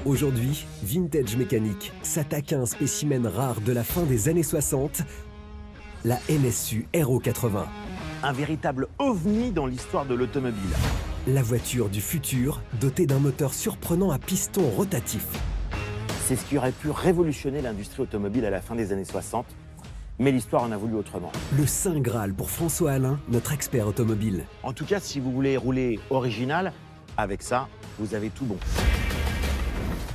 Aujourd'hui, Vintage Mécanique s'attaque à un spécimen rare de la fin des années 60, la NSU Aero 80. Un véritable ovni dans l'histoire de l'automobile. La voiture du futur, dotée d'un moteur surprenant à piston rotatif. C'est ce qui aurait pu révolutionner l'industrie automobile à la fin des années 60, mais l'histoire en a voulu autrement. Le Saint Graal pour François Alain, notre expert automobile. En tout cas, si vous voulez rouler original, avec ça, vous avez tout bon.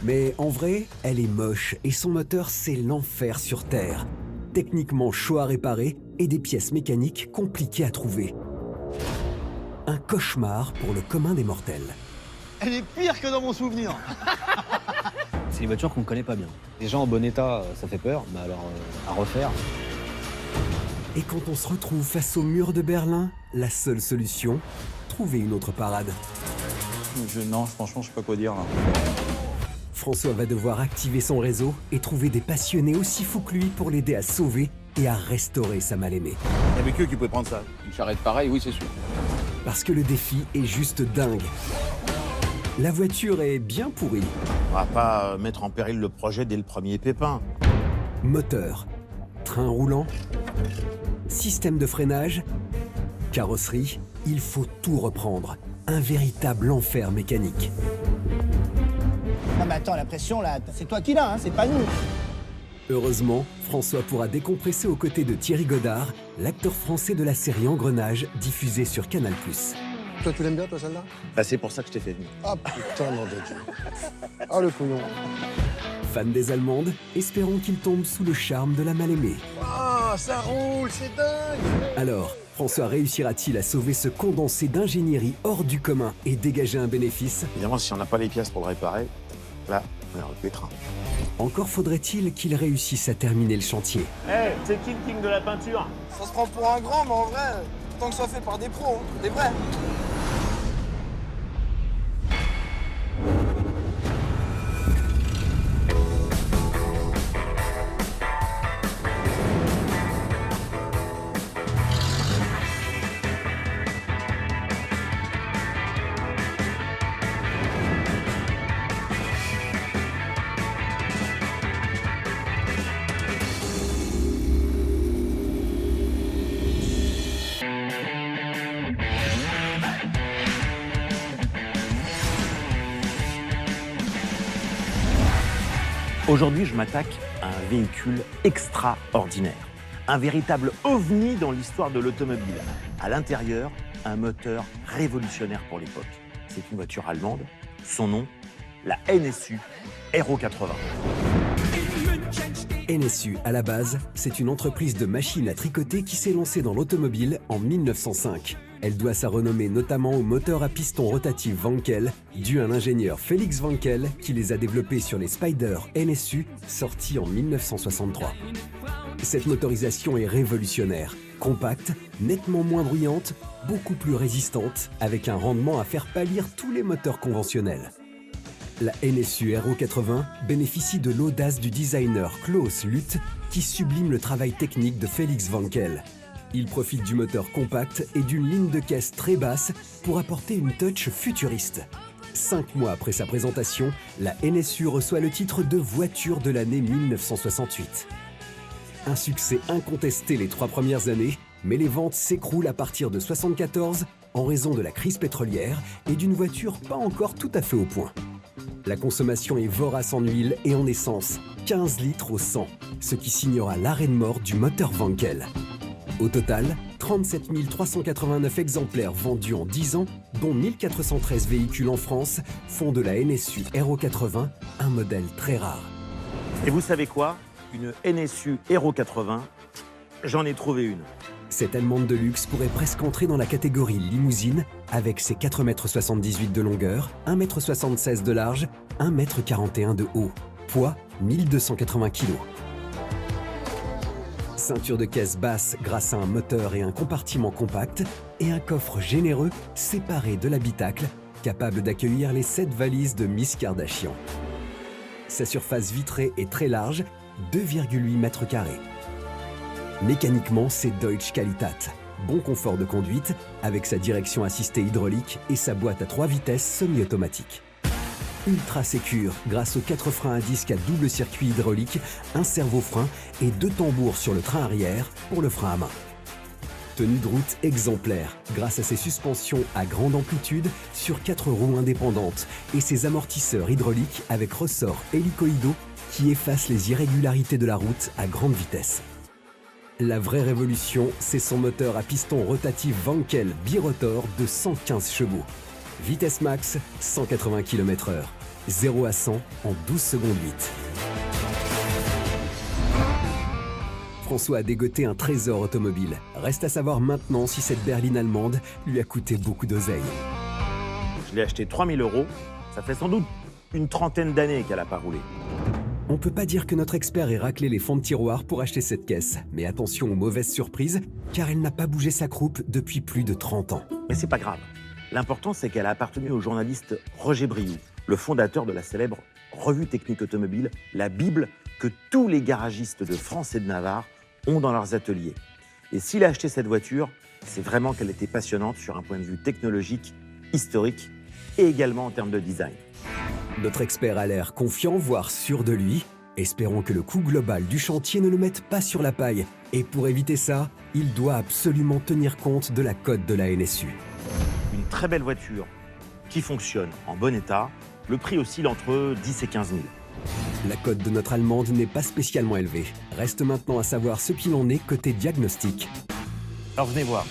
Mais en vrai, elle est moche et son moteur, c'est l'enfer sur Terre. Techniquement chaud à réparer et des pièces mécaniques compliquées à trouver. Un cauchemar pour le commun des mortels. Elle est pire que dans mon souvenir. C'est une voiture qu'on ne connaît pas bien. Déjà en bon état, ça fait peur, mais alors à refaire. Et quand on se retrouve face au mur de Berlin, la seule solution, trouver une autre parade. Non, franchement, je sais pas quoi dire là. François va devoir activer son réseau et trouver des passionnés aussi fous que lui pour l'aider à sauver et à restaurer sa mal-aimée. Il y avait que qui pouvait prendre ça. Une charrette pareille, oui, c'est sûr. Parce que le défi est juste dingue. La voiture est bien pourrie. On va pas mettre en péril le projet dès le premier pépin. Moteur, train roulant, système de freinage, carrosserie, il faut tout reprendre. Un véritable enfer mécanique. Non mais attends, la pression là, c'est toi qui l'as, hein, c'est pas nous. Heureusement, François pourra décompresser aux côtés de Thierry Godard, l'acteur français de la série Engrenage, diffusée sur Canal+. Toi, tu l'aimes bien, toi, celle-là? Bah, c'est pour ça que je t'ai fait venir. Ah putain, nom de Dieu. Ah, le couillon. Fan des Allemandes, espérons qu'il tombe sous le charme de la mal-aimée. Ah, ça roule, c'est dingue. Alors, François réussira-t-il à sauver ce condensé d'ingénierie hors du commun et dégager un bénéfice? Évidemment, si on n'a pas les pièces pour le réparer, là, on est en pétrin. Encore faudrait-il qu'il réussisse à terminer le chantier. Hey, c'est qui le king de la peinture? Ça se prend pour un grand, mais en vrai, tant que ça fait par des pros, hein, des vrais. Aujourd'hui, je m'attaque à un véhicule extraordinaire. Un véritable ovni dans l'histoire de l'automobile. À l'intérieur, un moteur révolutionnaire pour l'époque. C'est une voiture allemande. Son nom, la NSU Aero 80. NSU, à la base, c'est une entreprise de machines à tricoter qui s'est lancée dans l'automobile en 1905. Elle doit sa renommée notamment au moteur à piston rotatif Wankel, dû à l'ingénieur Félix Wankel qui les a développés sur les Spider NSU sortis en 1963. Cette motorisation est révolutionnaire, compacte, nettement moins bruyante, beaucoup plus résistante, avec un rendement à faire pâlir tous les moteurs conventionnels. La NSU Aero 80 bénéficie de l'audace du designer Klaus Luth qui sublime le travail technique de Félix Wankel. Il profite du moteur compact et d'une ligne de caisse très basse pour apporter une touch futuriste. 5 mois après sa présentation, la NSU reçoit le titre de voiture de l'année 1968. Un succès incontesté les 3 premières années, mais les ventes s'écroulent à partir de 1974 en raison de la crise pétrolière et d'une voiture pas encore tout à fait au point. La consommation est vorace en huile et en essence, 15 litres au 100, ce qui signera l'arrêt de mort du moteur Wankel. Au total, 37 389 exemplaires vendus en 10 ans, dont 1413 véhicules en France, font de la NSU Aero 80 un modèle très rare. Et vous savez quoi? Une NSU Aero 80, j'en ai trouvé une. Cette allemande de luxe pourrait presque entrer dans la catégorie limousine avec ses 4,78 m de longueur, 1,76 m de large, 1,41 m de haut. Poids 1280 kg. Ceinture de caisse basse grâce à un moteur et un compartiment compact et un coffre généreux séparé de l'habitacle capable d'accueillir les 7 valises de Miss Kardashian. Sa surface vitrée est très large, 2,8 m². Mécaniquement, c'est Deutsche Qualitat. Bon confort de conduite avec sa direction assistée hydraulique et sa boîte à 3 vitesses semi-automatique. ultra sécure grâce aux 4 freins à disque à double circuit hydraulique, un servo-frein et 2 tambours sur le train arrière pour le frein à main. Tenue de route exemplaire grâce à ses suspensions à grande amplitude sur 4 roues indépendantes et ses amortisseurs hydrauliques avec ressorts hélicoïdaux qui effacent les irrégularités de la route à grande vitesse. La vraie révolution, c'est son moteur à piston rotatif Wankel birotor de 115 chevaux. Vitesse max, 180 km/h. 0 à 100 en 12 secondes 8. François a dégoté un trésor automobile. Reste à savoir maintenant si cette berline allemande lui a coûté beaucoup d'oseille. Je l'ai acheté 3 000 €. Ça fait sans doute une trentaine d'années qu'elle n'a pas roulé. On peut pas dire que notre expert ait raclé les fonds de tiroir pour acheter cette caisse. Mais attention aux mauvaises surprises, car elle n'a pas bougé sa croupe depuis plus de 30 ans. Mais c'est pas grave. L'important, c'est qu'elle a appartenu au journaliste Roger Briou, le fondateur de la célèbre revue technique automobile, la Bible que tous les garagistes de France et de Navarre ont dans leurs ateliers. Et s'il a acheté cette voiture, c'est vraiment qu'elle était passionnante sur un point de vue technologique, historique et également en termes de design. Notre expert a l'air confiant, voire sûr de lui. Espérons que le coût global du chantier ne le mette pas sur la paille. Et pour éviter ça, il doit absolument tenir compte de la cote de la NSU. Une très belle voiture qui fonctionne en bon état. Le prix oscille entre 10 et 15 000. La cote de notre allemande n'est pas spécialement élevée. Reste maintenant à savoir ce qu'il en est côté diagnostic. Alors venez voir.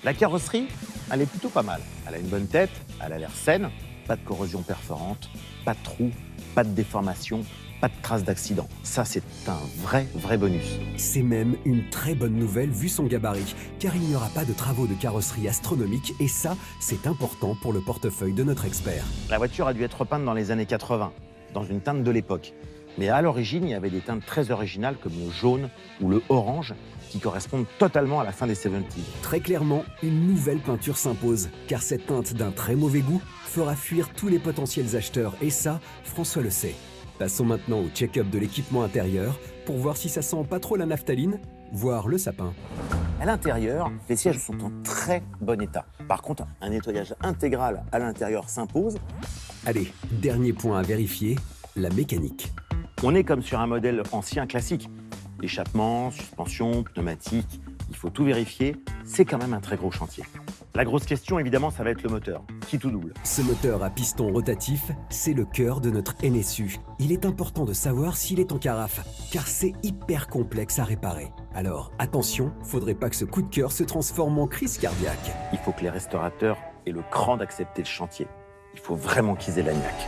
La carrosserie, elle est plutôt pas mal. Elle a une bonne tête, elle a l'air saine, pas de corrosion perforante, pas de trous, pas de déformation, pas de traces d'accident. Ça, c'est un vrai bonus. C'est même une très bonne nouvelle vu son gabarit, car il n'y aura pas de travaux de carrosserie astronomiques et ça, c'est important pour le portefeuille de notre expert. La voiture a dû être peinte dans les années 80, dans une teinte de l'époque. Mais à l'origine, il y avait des teintes très originales comme le jaune ou le orange qui correspondent totalement à la fin des 70s. Très clairement, une nouvelle peinture s'impose, car cette teinte d'un très mauvais goût fera fuir tous les potentiels acheteurs et ça, François le sait. Passons maintenant au check-up de l'équipement intérieur pour voir si ça sent pas trop la naphtaline, voire le sapin. À l'intérieur, les sièges sont en très bon état. Par contre, un nettoyage intégral à l'intérieur s'impose. Allez, dernier point à vérifier, la mécanique. On est comme sur un modèle ancien classique. Échappement, suspension, pneumatique, il faut tout vérifier. C'est quand même un très gros chantier. La grosse question, évidemment, ça va être le moteur, qui tout double. Ce moteur à piston rotatif, c'est le cœur de notre NSU. Il est important de savoir s'il est en carafe, car c'est hyper complexe à réparer. Alors, attention, faudrait pas que ce coup de cœur se transforme en crise cardiaque. Il faut que les restaurateurs aient le cran d'accepter le chantier. Il faut vraiment qu'ils aient la niaque.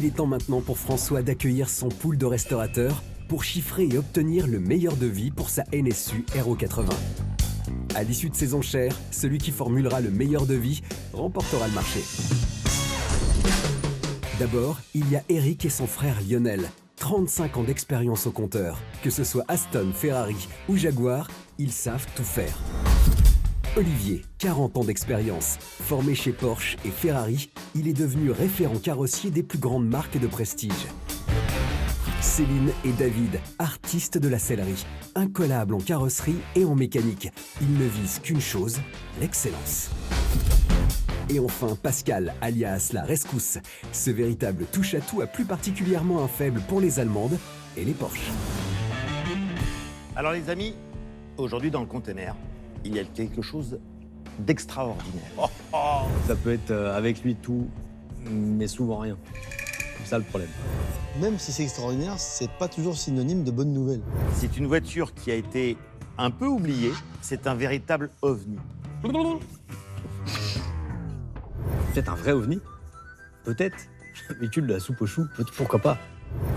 Il est temps maintenant pour François d'accueillir son pool de restaurateurs pour chiffrer et obtenir le meilleur devis pour sa NSU RO80. À l'issue de ces enchères, celui qui formulera le meilleur devis remportera le marché. D'abord, il y a Eric et son frère Lionel. 35 ans d'expérience au compteur. Que ce soit Aston, Ferrari ou Jaguar, ils savent tout faire. Olivier, 40 ans d'expérience. Formé chez Porsche et Ferrari, il est devenu référent carrossier des plus grandes marques de prestige. Céline et David, artistes de la sellerie, incollables en carrosserie et en mécanique. Ils ne visent qu'une chose, l'excellence. Et enfin Pascal, alias la rescousse. Ce véritable touche-à-tout a plus particulièrement un faible pour les Allemandes et les Porsche. Alors les amis, aujourd'hui dans le container, il y a quelque chose d'extraordinaire. Ça peut être avec lui tout, mais souvent rien. C'est ça le problème. Même si c'est extraordinaire, c'est pas toujours synonyme de bonne nouvelle. C'est une voiture qui a été un peu oubliée. C'est un véritable ovni. Peut-être un vrai ovni. Peut-être. Un véhicule de la soupe aux choux. Pourquoi pas.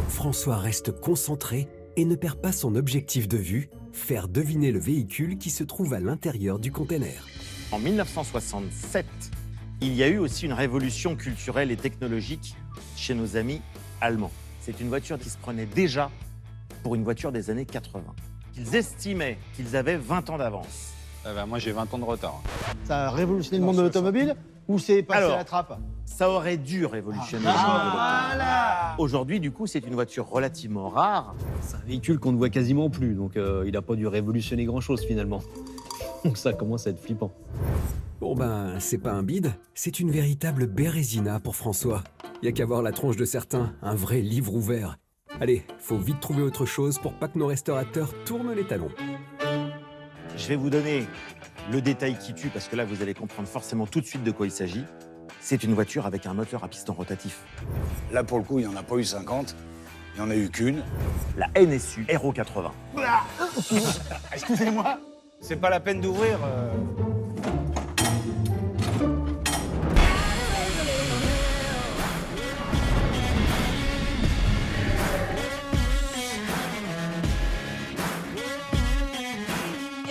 François reste concentré et ne perd pas son objectif de vue, faire deviner le véhicule qui se trouve à l'intérieur du container. En 1967, il y a eu aussi une révolution culturelle et technologique chez nos amis allemands. C'est une voiture qui se prenait déjà pour une voiture des années 80. Ils estimaient qu'ils avaient 20 ans d'avance. Moi, j'ai 20 ans de retard. Ça a révolutionné le monde de l'automobile ou c'est passé à la trappe? Ça aurait dû révolutionner le monde de l'automobile. Aujourd'hui, du coup, c'est une voiture relativement rare. C'est un véhicule qu'on ne voit quasiment plus, donc il n'a pas dû révolutionner grand-chose finalement. Donc ça commence à être flippant. Bon ben, c'est pas un bide, c'est une véritable bérésina pour François. Y a qu'à voir la tronche de certains, un vrai livre ouvert. Allez, faut vite trouver autre chose pour pas que nos restaurateurs tournent les talons. Je vais vous donner le détail qui tue, parce que là, vous allez comprendre forcément tout de suite de quoi il s'agit. C'est une voiture avec un moteur à piston rotatif. Là, pour le coup, il n'y en a pas eu 50. Il n'y en a eu qu'une. La NSU Aero 80. Excusez-moi. C'est pas la peine d'ouvrir.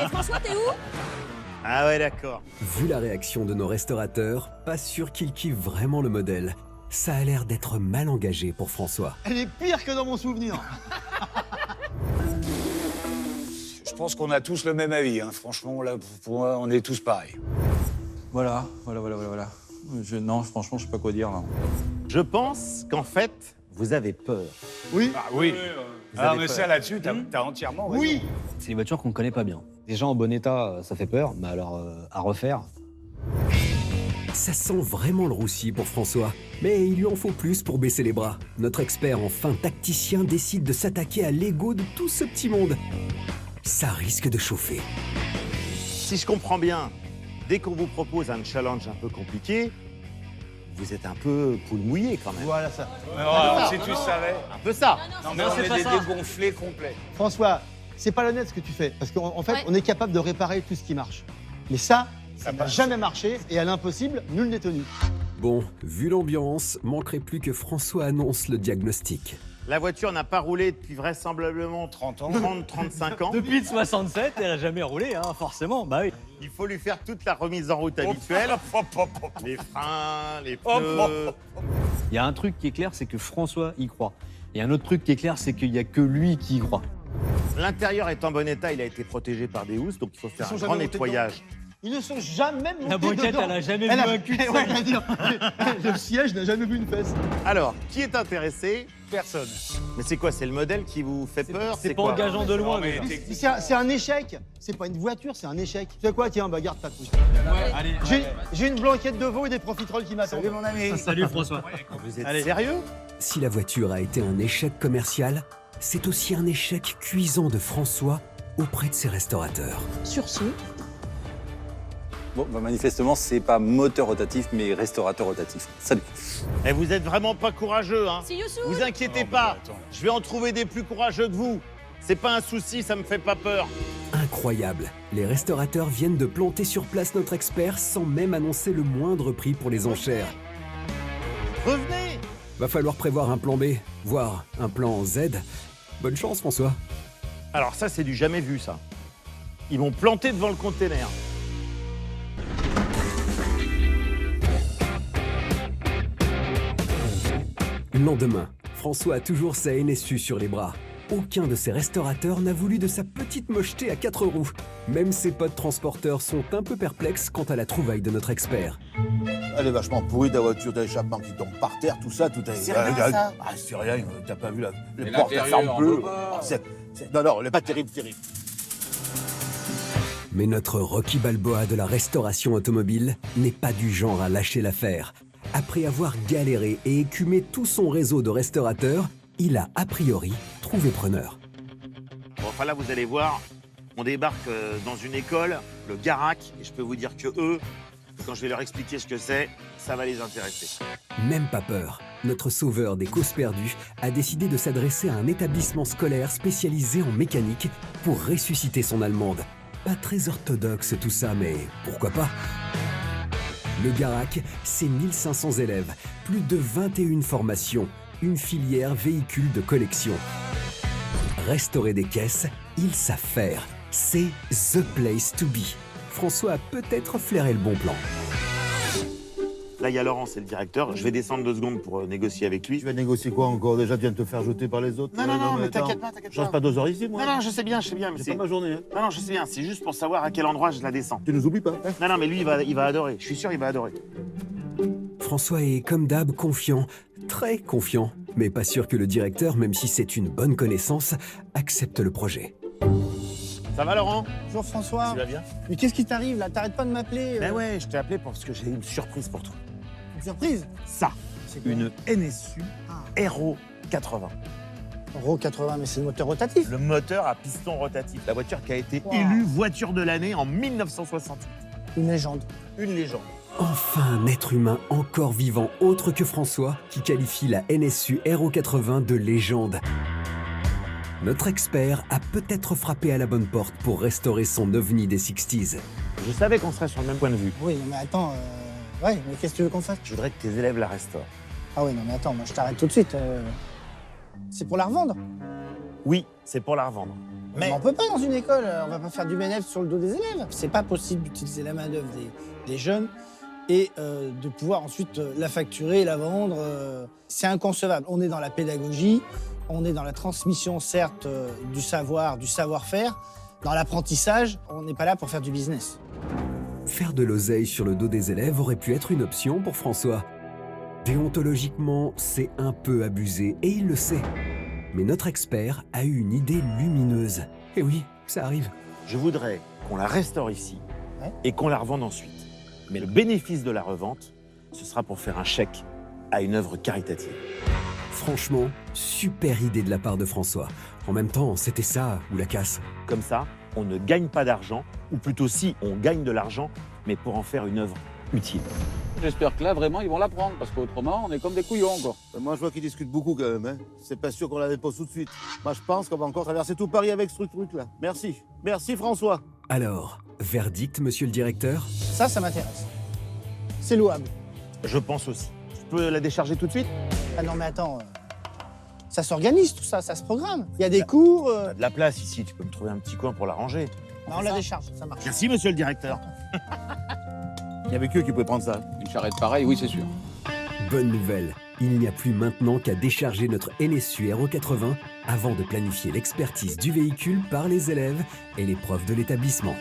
Et François, t'es où? Ah ouais, d'accord. Vu la réaction de nos restaurateurs, pas sûr qu'ils kiffent vraiment le modèle. Ça a l'air d'être mal engagé pour François. Elle est pire que dans mon souvenir. Je pense qu'on a tous le même avis. Hein. Franchement, là, pour moi, on est tous pareils. Voilà. Non, franchement, je sais pas quoi dire, là. Je pense qu'en fait, vous avez peur. Oui. Ah oui. Vous Ah, avez mais peur. ça, là-dessus, t'as entièrement raison. Oui. C'est des voitures qu'on connaît pas bien. Des gens en bon état, ça fait peur, mais alors à refaire. Ça sent vraiment le roussi pour François. Mais il lui en faut plus pour baisser les bras. Notre expert en fin tacticien décide de s'attaquer à l'ego de tout ce petit monde. Ça risque de chauffer. Si je comprends bien, dès qu'on vous propose un challenge un peu compliqué, vous êtes un peu poule mouillée quand même. Voilà ça. Alors, si tu savais. Un peu ça. Non, mais on est des dégonflés complets. François, c'est pas honnête ce que tu fais. Parce qu'en fait, Ouais. on est capable de réparer tout ce qui marche. Mais ça n'a jamais marché. Et à l'impossible, nul n'est tenu. Bon, vu l'ambiance, manquerait plus que François annonce le diagnostic. La voiture n'a pas roulé depuis vraisemblablement 30 ans. 30-35 ans. Depuis de 67, elle a jamais roulé, hein, forcément. Bah oui. Il faut lui faire toute la remise en route habituelle. Les freins, les pneus. Il y a un truc qui est clair, c'est que François y croit. Et un autre truc qui est clair, c'est qu'il y a que lui qui y croit. L'intérieur est en bon état, il a été protégé par des housses, donc il faut faire sont un jamais grand montés nettoyage. Ils ne sont jamais montés La banquette, dedans. elle a jamais Elle vu a- un cul de Ouais, sang. j'allais dire, le siège n'a jamais vu une fesse. Alors, qui est intéressé? Personne. Mais c'est quoi? C'est le modèle qui vous fait peur? C'est pas quoi? engageant de loin, Non, mais déjà. C'est un échec. C'est pas une voiture, c'est un échec. Tu sais quoi, tiens, bah garde ta couche. Allez, J'ai une blanquette de veau et des profiteroles qui m'attendent. Salut, mon ami. Salut François. Vous êtes Allez. sérieux? Si la voiture a été un échec commercial, c'est aussi un échec cuisant de François auprès de ses restaurateurs. Sur ce, Bon, bah, manifestement, c'est pas moteur rotatif, mais restaurateur rotatif. Salut. Eh, vous êtes vraiment pas courageux, hein? see you soon. Vous inquiétez Non, mais pas, attends. je vais en trouver des plus courageux que vous. C'est pas un souci, ça me fait pas peur. Incroyable, les restaurateurs viennent de planter sur place notre expert sans même annoncer le moindre prix pour les enchères. Revenez! Va falloir prévoir un plan B, voire un plan Z. Bonne chance François. Alors ça, c'est du jamais vu, ça. Ils vont planter devant le container. Le lendemain, François a toujours sa NSU sur les bras. Aucun de ses restaurateurs n'a voulu de sa petite mocheté à 4 roues. Même ses potes transporteurs sont un peu perplexes quant à la trouvaille de notre expert. Elle est vachement pourrie, ta voiture d'échappement qui tombe par terre, tout ça, tout est... C'est rien, ça. Ah, c'est rien, t'as pas vu les Et portes, elles l'intérieur, ferment on peu. peut pas. Ah, non, elle est pas terrible. Mais notre Rocky Balboa de la restauration automobile n'est pas du genre à lâcher l'affaire. Après avoir galéré et écumé tout son réseau de restaurateurs, il a a priori trouvé preneur. Bon, enfin là, vous allez voir, on débarque dans une école, le Garac, et je peux vous dire que eux, quand je vais leur expliquer ce que c'est, ça va les intéresser. Même pas peur, notre sauveur des causes perdues a décidé de s'adresser à un établissement scolaire spécialisé en mécanique pour ressusciter son allemande. Pas très orthodoxe tout ça, mais pourquoi pas? Le Garac, c'est 1500 élèves, plus de 21 formations, une filière véhicule de collection. Restaurer des caisses, ils savent faire. C'est the place to be. François a peut-être flairé le bon plan. Là, il y a Laurent, c'est le directeur. Je vais descendre 2 secondes pour négocier avec lui. Tu vas négocier quoi encore? Déjà, tu viens de te faire jeter par les autres? Non, mais attends. t'inquiète pas, t'inquiète Je reste pas. pas 2 heures ici, moi. Non, je sais bien, mais C'est c'est... pas ma journée, hein. Non, je sais bien, c'est juste pour savoir à quel endroit je la descends. Tu nous oublies pas, hein. Non, mais lui, il va adorer. Je suis sûr, il va adorer. François est comme d'hab confiant, très confiant, mais pas sûr que le directeur, même si c'est une bonne connaissance, accepte le projet. Ça va, Laurent? Bonjour François. Tu vas bien? Mais qu'est-ce qui t'arrive là? T'arrêtes pas de m'appeler Ben ouais, je t'ai appelé parce que j'ai une surprise pour toi. Une surprise? Ça, C'est quoi? une NSU Aero 80. Euro 80, mais c'est le moteur rotatif. Le moteur à piston rotatif. La voiture qui a été Wow. élue voiture de l'année en 1968. Une légende. Une légende. Enfin un être humain encore vivant autre que François qui qualifie la NSU Aero 80 de légende. Notre expert a peut-être frappé à la bonne porte pour restaurer son ovni des 60s. Je savais qu'on serait sur le même point de vue. Oui, non, mais attends. Ouais, mais qu'est-ce que tu veux qu'on fasse? Je voudrais que tes élèves la restaurent. Ah oui, non, mais attends, moi je t'arrête tout de suite. C'est pour la revendre. Oui, c'est pour la revendre. Mais on peut pas dans une école, on va pas faire du bénéfice sur le dos des élèves. C'est pas possible d'utiliser la main-d'œuvre des jeunes et de pouvoir ensuite la facturer, la vendre. C'est inconcevable. On est dans la pédagogie, on est dans la transmission, certes, du savoir, du savoir-faire. Dans l'apprentissage, on n'est pas là pour faire du business. Faire de l'oseille sur le dos des élèves aurait pu être une option pour François. Déontologiquement, c'est un peu abusé et il le sait. Mais notre expert a eu une idée lumineuse. Et oui, ça arrive. Je voudrais qu'on la restaure ici Ouais. et qu'on la revende ensuite. Mais le bénéfice de la revente, ce sera pour faire un chèque à une œuvre caritative. Franchement, super idée de la part de François. En même temps, c'était ça ou la casse. Comme ça, on ne gagne pas d'argent, ou plutôt si, on gagne de l'argent, mais pour en faire une œuvre utile. J'espère que là, vraiment, ils vont la prendre, parce qu'autrement, on est comme des couillons, quoi. Moi, je vois qu'ils discutent beaucoup quand même. Hein. C'est pas sûr qu'on la dépose tout de suite. Moi, je pense qu'on va encore traverser tout Paris avec ce truc-là. Merci. Merci, François. Alors, verdict, monsieur le directeur? Ça m'intéresse. C'est louable. Je pense aussi. Je peux la décharger tout de suite? Ah non, mais attends, ça s'organise tout ça, ça se programme. Il y a des cours. T'as de la place ici, tu peux me trouver un petit coin pour la ranger. Non, on la décharge, ça marche. Merci, monsieur le directeur. Il y avait que qui pouvait prendre ça. Une charrette pareille, oui, c'est sûr. Bonne nouvelle, il n'y a plus maintenant qu'à décharger notre NSU Aero 80 avant de planifier l'expertise du véhicule par les élèves et les profs de l'établissement.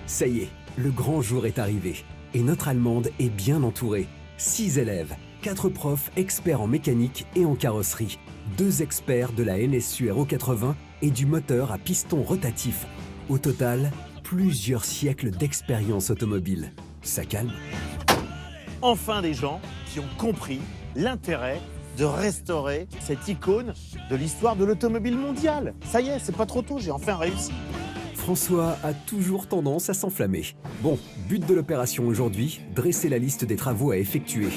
Ça y est, le grand jour est arrivé et notre Allemande est bien entourée. 6 élèves, 4 profs experts en mécanique et en carrosserie, 2 experts de la NSU Aero 80 et du moteur à piston rotatif. Au total, plusieurs siècles d'expérience automobile. Ça calme. Enfin des gens qui ont compris l'intérêt de restaurer cette icône de l'histoire de l'automobile mondiale. Ça y est, c'est pas trop tôt, j'ai enfin réussi. François a toujours tendance à s'enflammer. Bon, but de l'opération aujourd'hui, dresser la liste des travaux à effectuer.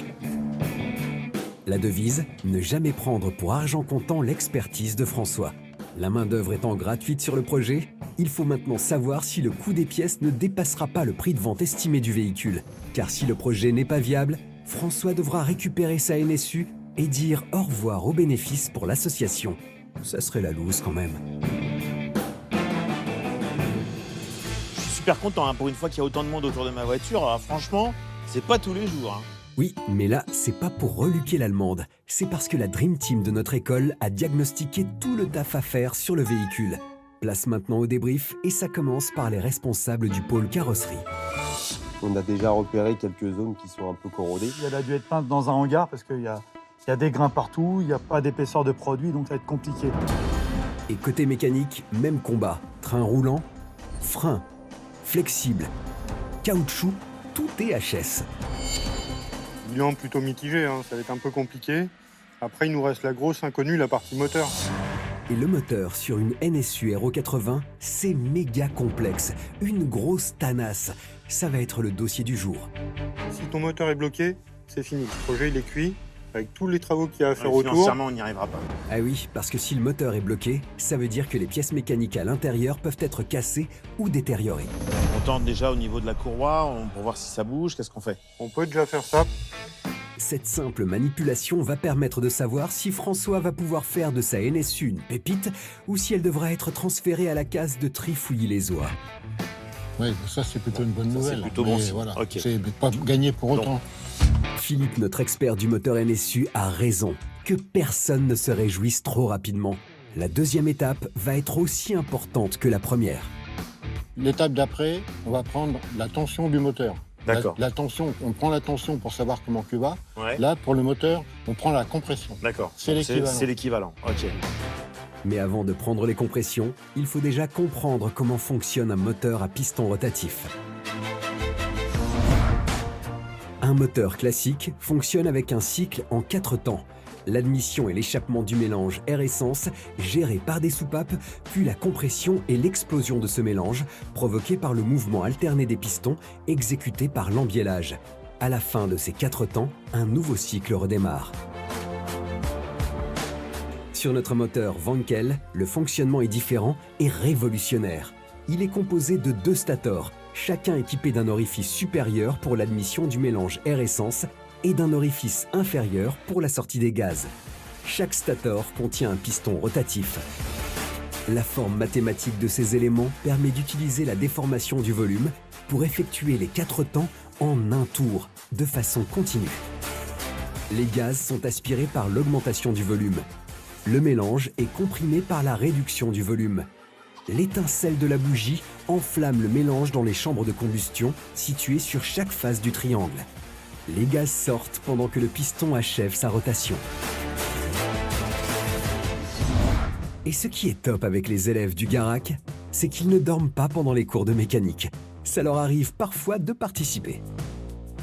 La devise, ne jamais prendre pour argent comptant l'expertise de François. La main-d'œuvre étant gratuite sur le projet, il faut maintenant savoir si le coût des pièces ne dépassera pas le prix de vente estimé du véhicule. Car si le projet n'est pas viable, François devra récupérer sa NSU et dire au revoir aux bénéfices pour l'association. Ça serait la loose quand même. Je suis super content hein, pour une fois qu'il y a autant de monde autour de ma voiture. Alors, franchement, c'est pas tous les jours. Hein. Oui, mais là, c'est pas pour reluquer l'allemande. C'est parce que la Dream Team de notre école a diagnostiqué tout le taf à faire sur le véhicule. Place maintenant au débrief et ça commence par les responsables du pôle carrosserie. On a déjà repéré quelques zones qui sont un peu corrodées. Elle a dû être peinte dans un hangar parce qu'il y a des grains partout, il n'y a pas d'épaisseur de produit, donc ça va être compliqué. Et côté mécanique, même combat. Train roulant, frein, flexible, caoutchouc, tout est HS. Bilan plutôt mitigé, hein, ça va être un peu compliqué. Après, il nous reste la grosse inconnue, la partie moteur. Et le moteur sur une NSU Aero 80, c'est méga complexe. Une grosse tanasse. Ça va être le dossier du jour. Si ton moteur est bloqué, c'est fini. Le projet, il est cuit. Avec tous les travaux qu'il y a à faire autour. Financièrement, on n'y arrivera pas. Ah oui, parce que si le moteur est bloqué, ça veut dire que les pièces mécaniques à l'intérieur peuvent être cassées ou détériorées. On tente déjà au niveau de la courroie pour voir si ça bouge. Qu'est-ce qu'on fait? On peut déjà faire ça. Cette simple manipulation va permettre de savoir si François va pouvoir faire de sa NSU une pépite ou si elle devra être transférée à la case de Trifouilly-les-Oies. Oui, ça c'est plutôt une bonne nouvelle. C'est plutôt bon. Voilà, okay. C'est pas gagné pour autant. Philippe, notre expert du moteur NSU, a raison. Que personne ne se réjouisse trop rapidement. La deuxième étape va être aussi importante que la première. L'étape d'après, on va prendre la tension du moteur. D'accord. La tension, on prend la tension pour savoir comment que va. Ouais. Là, pour le moteur, on prend la compression. D'accord. C'est l'équivalent. C'est l'équivalent, ok. Mais avant de prendre les compressions, il faut déjà comprendre comment fonctionne un moteur à piston rotatif. Un moteur classique fonctionne avec un cycle en 4 temps. L'admission et l'échappement du mélange air-essence géré par des soupapes, puis la compression et l'explosion de ce mélange provoquée par le mouvement alterné des pistons exécuté par l'embiellage. À la fin de ces 4 temps, un nouveau cycle redémarre. Sur notre moteur Wankel, le fonctionnement est différent et révolutionnaire. Il est composé de 2 stators, chacun équipé d'un orifice supérieur pour l'admission du mélange air-essence et d'un orifice inférieur pour la sortie des gaz. Chaque stator contient un piston rotatif. La forme mathématique de ces éléments permet d'utiliser la déformation du volume pour effectuer les 4 temps en un tour, de façon continue. Les gaz sont aspirés par l'augmentation du volume. Le mélange est comprimé par la réduction du volume. L'étincelle de la bougie enflamme le mélange dans les chambres de combustion situées sur chaque face du triangle. Les gaz sortent pendant que le piston achève sa rotation. Et ce qui est top avec les élèves du Garac, c'est qu'ils ne dorment pas pendant les cours de mécanique. Ça leur arrive parfois de participer.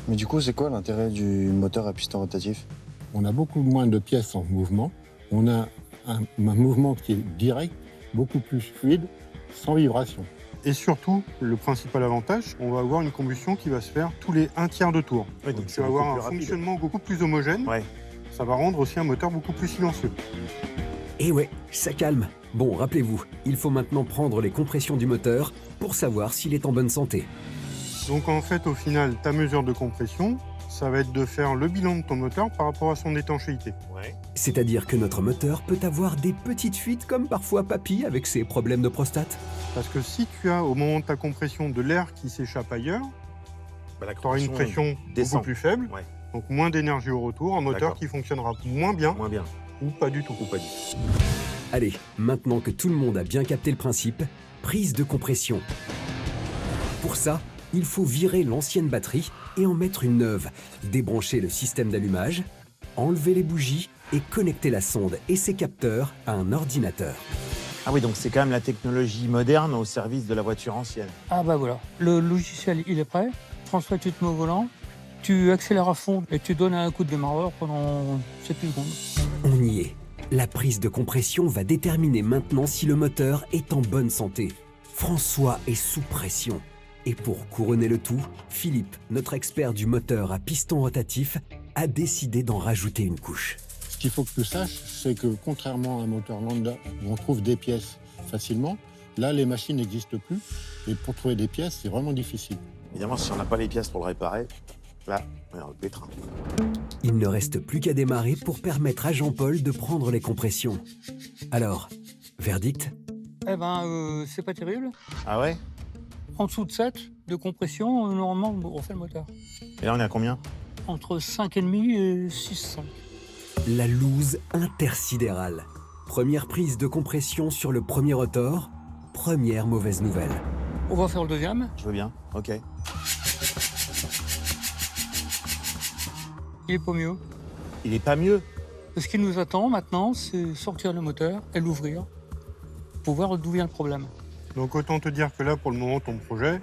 Mais du coup, c'est quoi l'intérêt du moteur à piston rotatif? On a beaucoup moins de pièces en mouvement. On a un mouvement qui est direct, beaucoup plus fluide, sans vibration. Et surtout, le principal avantage, on va avoir une combustion qui va se faire tous les 1/3 de tour. Ouais, donc tu vas avoir un fonctionnement beaucoup plus homogène. Ouais. Ça va rendre aussi un moteur beaucoup plus silencieux. Et ouais, ça calme. Bon, rappelez-vous, il faut maintenant prendre les compressions du moteur pour savoir s'il est en bonne santé. Donc en fait, au final, ta mesure de compression, ça va être de faire le bilan de ton moteur par rapport à son étanchéité. Ouais. C'est-à-dire que notre moteur peut avoir des petites fuites comme parfois Papy avec ses problèmes de prostate. Parce que si tu as au moment de ta compression de l'air qui s'échappe ailleurs, tu auras une pression beaucoup plus faible, donc moins d'énergie au retour, un moteur qui fonctionnera moins bien, ou pas du tout. Allez, maintenant que tout le monde a bien capté le principe, prise de compression. Pour ça, il faut virer l'ancienne batterie et en mettre une neuve, débrancher le système d'allumage, enlever les bougies et connecter la sonde et ses capteurs à un ordinateur. Ah oui, donc c'est quand même la technologie moderne au service de la voiture ancienne. Ah bah voilà, le logiciel il est prêt. François, tu te mets au volant, tu accélères à fond et tu donnes un coup de démarreur pendant 7 secondes. On y est. La prise de compression va déterminer maintenant si le moteur est en bonne santé. François est sous pression. Et pour couronner le tout, Philippe, notre expert du moteur à piston rotatif, a décidé d'en rajouter une couche. Ce qu'il faut que tu saches, c'est que contrairement à un moteur lambda où on trouve des pièces facilement, là, les machines n'existent plus. Et pour trouver des pièces, c'est vraiment difficile. Évidemment, si on n'a pas les pièces pour le réparer, là, on est dans le pétrin. Il ne reste plus qu'à démarrer pour permettre à Jean-Paul de prendre les compressions. Alors, verdict? Eh ben, c'est pas terrible. Ah ouais? En dessous de 7 de compression, normalement, on fait le moteur. Et là, on est à combien? Entre 5,5 et 6,5. La loose intersidérale. Première prise de compression sur le premier rotor, première mauvaise nouvelle. On va faire le deuxième. Je veux bien, ok. Il est pas mieux. Il est pas mieux? Ce qui nous attend maintenant, c'est sortir le moteur et l'ouvrir pour voir d'où vient le problème. Donc autant te dire que là, pour le moment, ton projet,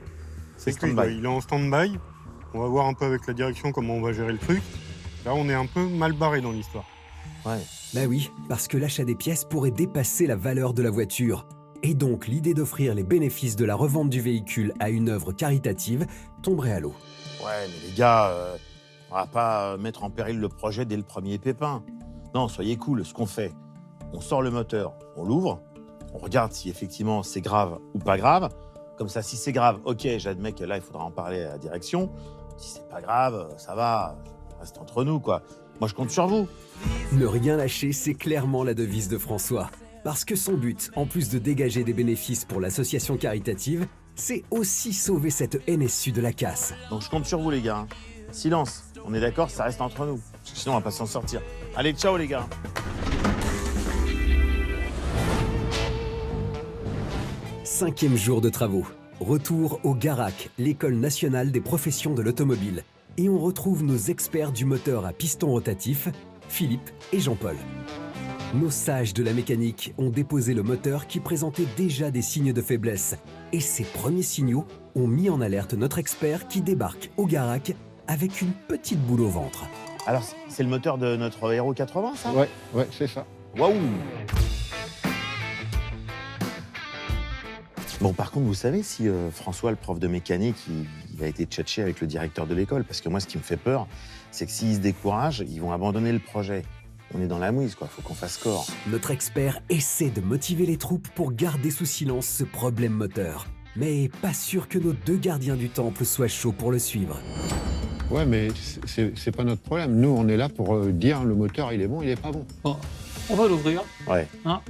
c'est qu'il est en stand-by. On va voir un peu avec la direction comment on va gérer le truc. Là, on est un peu mal barré dans l'histoire. Ouais. Bah oui, parce que l'achat des pièces pourrait dépasser la valeur de la voiture. Et donc, l'idée d'offrir les bénéfices de la revente du véhicule à une œuvre caritative tomberait à l'eau. Ouais, mais les gars, on va pas mettre en péril le projet dès le premier pépin. Non, soyez cool, ce qu'on fait, on sort le moteur, on l'ouvre, on regarde si effectivement c'est grave ou pas grave. Comme ça, si c'est grave, ok, j'admets que là, il faudra en parler à la direction. Si c'est pas grave, ça va, reste entre nous, quoi. Moi, je compte sur vous. Ne rien lâcher, c'est clairement la devise de François. Parce que son but, en plus de dégager des bénéfices pour l'association caritative, c'est aussi sauver cette NSU de la casse. Donc je compte sur vous, les gars. Silence, on est d'accord, ça reste entre nous. Parce que sinon, on va pas s'en sortir. Allez, ciao, les gars. Cinquième jour de travaux. Retour au GARAC, l'École nationale des professions de l'automobile. Et on retrouve nos experts du moteur à piston rotatif, Philippe et Jean-Paul. Nos sages de la mécanique ont déposé le moteur qui présentait déjà des signes de faiblesse. Et ces premiers signaux ont mis en alerte notre expert qui débarque au GARAC avec une petite boule au ventre. Alors, c'est le moteur de notre Aero 80, ça? Ouais, c'est ça. Waouh! Bon, par contre, vous savez si François, le prof de mécanique, il a été tchatché avec le directeur de l'école? Parce que moi, ce qui me fait peur, c'est que s'ils se découragent, ils vont abandonner le projet. On est dans la mouise, quoi. Faut qu'on fasse corps. Notre expert essaie de motiver les troupes pour garder sous silence ce problème moteur. Mais pas sûr que nos deux gardiens du temple soient chauds pour le suivre. Ouais, mais c'est pas notre problème. Nous, on est là pour dire le moteur, il est bon, il est pas bon. Bon, on va l'ouvrir. Ouais. Hein,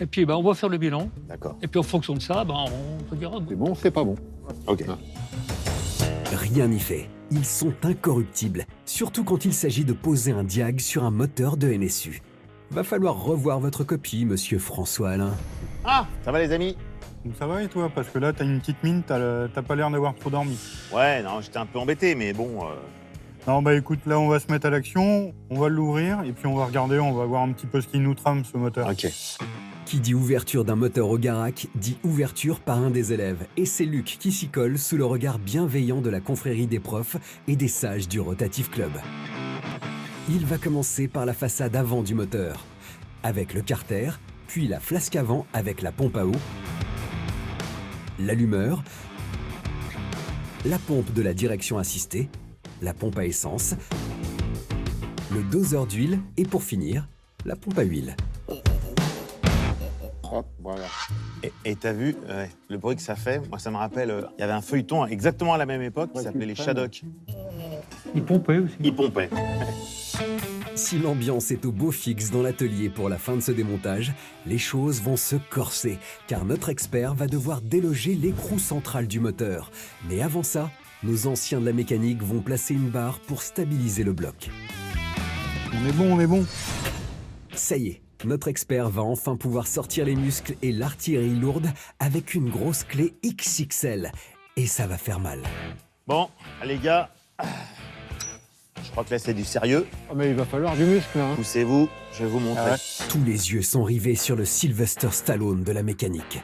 et puis, on va faire le bilan. D'accord. Et puis, en fonction de ça, on te dira. C'est bon, c'est pas bon. Ok. Ah. Rien n'y fait. Ils sont incorruptibles, surtout quand il s'agit de poser un diag sur un moteur de NSU. Va falloir revoir votre copie, monsieur François Alain. Ah, ça va les amis? Ça va et toi? Parce que là, t'as une petite mine, t'as pas l'air d'avoir trop dormi. Ouais, non, j'étais un peu embêté, mais bon... Non, bah écoute, là, on va se mettre à l'action, on va l'ouvrir, et puis on va regarder, on va voir un petit peu ce qui nous trame, ce moteur. Ok. Qui dit ouverture d'un moteur au GARAC, dit ouverture par un des élèves. Et c'est Luc qui s'y colle sous le regard bienveillant de la confrérie des profs et des sages du Rotatif Club. Il va commencer par la façade avant du moteur, avec le carter, puis la flasque avant avec la pompe à eau, l'allumeur, la pompe de la direction assistée, la pompe à essence, le doseur d'huile et pour finir, la pompe à huile. Hop, voilà. Et t'as vu le bruit que ça fait? Moi, ça me rappelle, il y avait un feuilleton exactement à la même époque qui s'appelait les Shadocks. Il pompait aussi. Il pompait. Si l'ambiance est au beau fixe dans l'atelier pour la fin de ce démontage, les choses vont se corser, car notre expert va devoir déloger l'écrou central du moteur. Mais avant ça, nos anciens de la mécanique vont placer une barre pour stabiliser le bloc. On est bon, on est bon. Ça y est, notre expert va enfin pouvoir sortir les muscles et l'artillerie lourde avec une grosse clé XXL. Et ça va faire mal. Bon, les gars, je crois que là, c'est du sérieux. Oh, mais il va falloir du muscle, hein. Poussez-vous, je vais vous montrer. Tous les yeux sont rivés sur le Sylvester Stallone de la mécanique.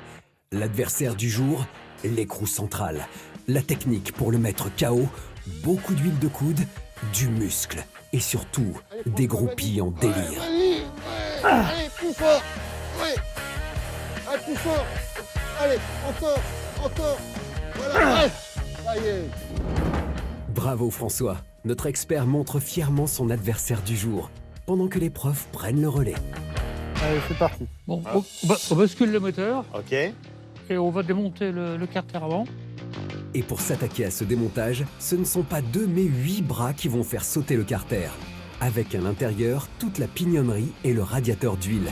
L'adversaire du jour, l'écrou central. La technique pour le mettre KO, beaucoup d'huile de coude, du muscle et surtout des groupies en délire. Allez, plus fort. Ouais. Allez, plus fort. Allez, encore. Voilà. Ça y est. Bravo François, notre expert montre fièrement son adversaire du jour, pendant que les profs prennent le relais. Allez, c'est parti. Bon, on bascule le moteur. Ok. Et on va démonter le carter avant. Et pour s'attaquer à ce démontage, ce ne sont pas 2 mais 8 bras qui vont faire sauter le carter, avec à l'intérieur toute la pignonnerie et le radiateur d'huile.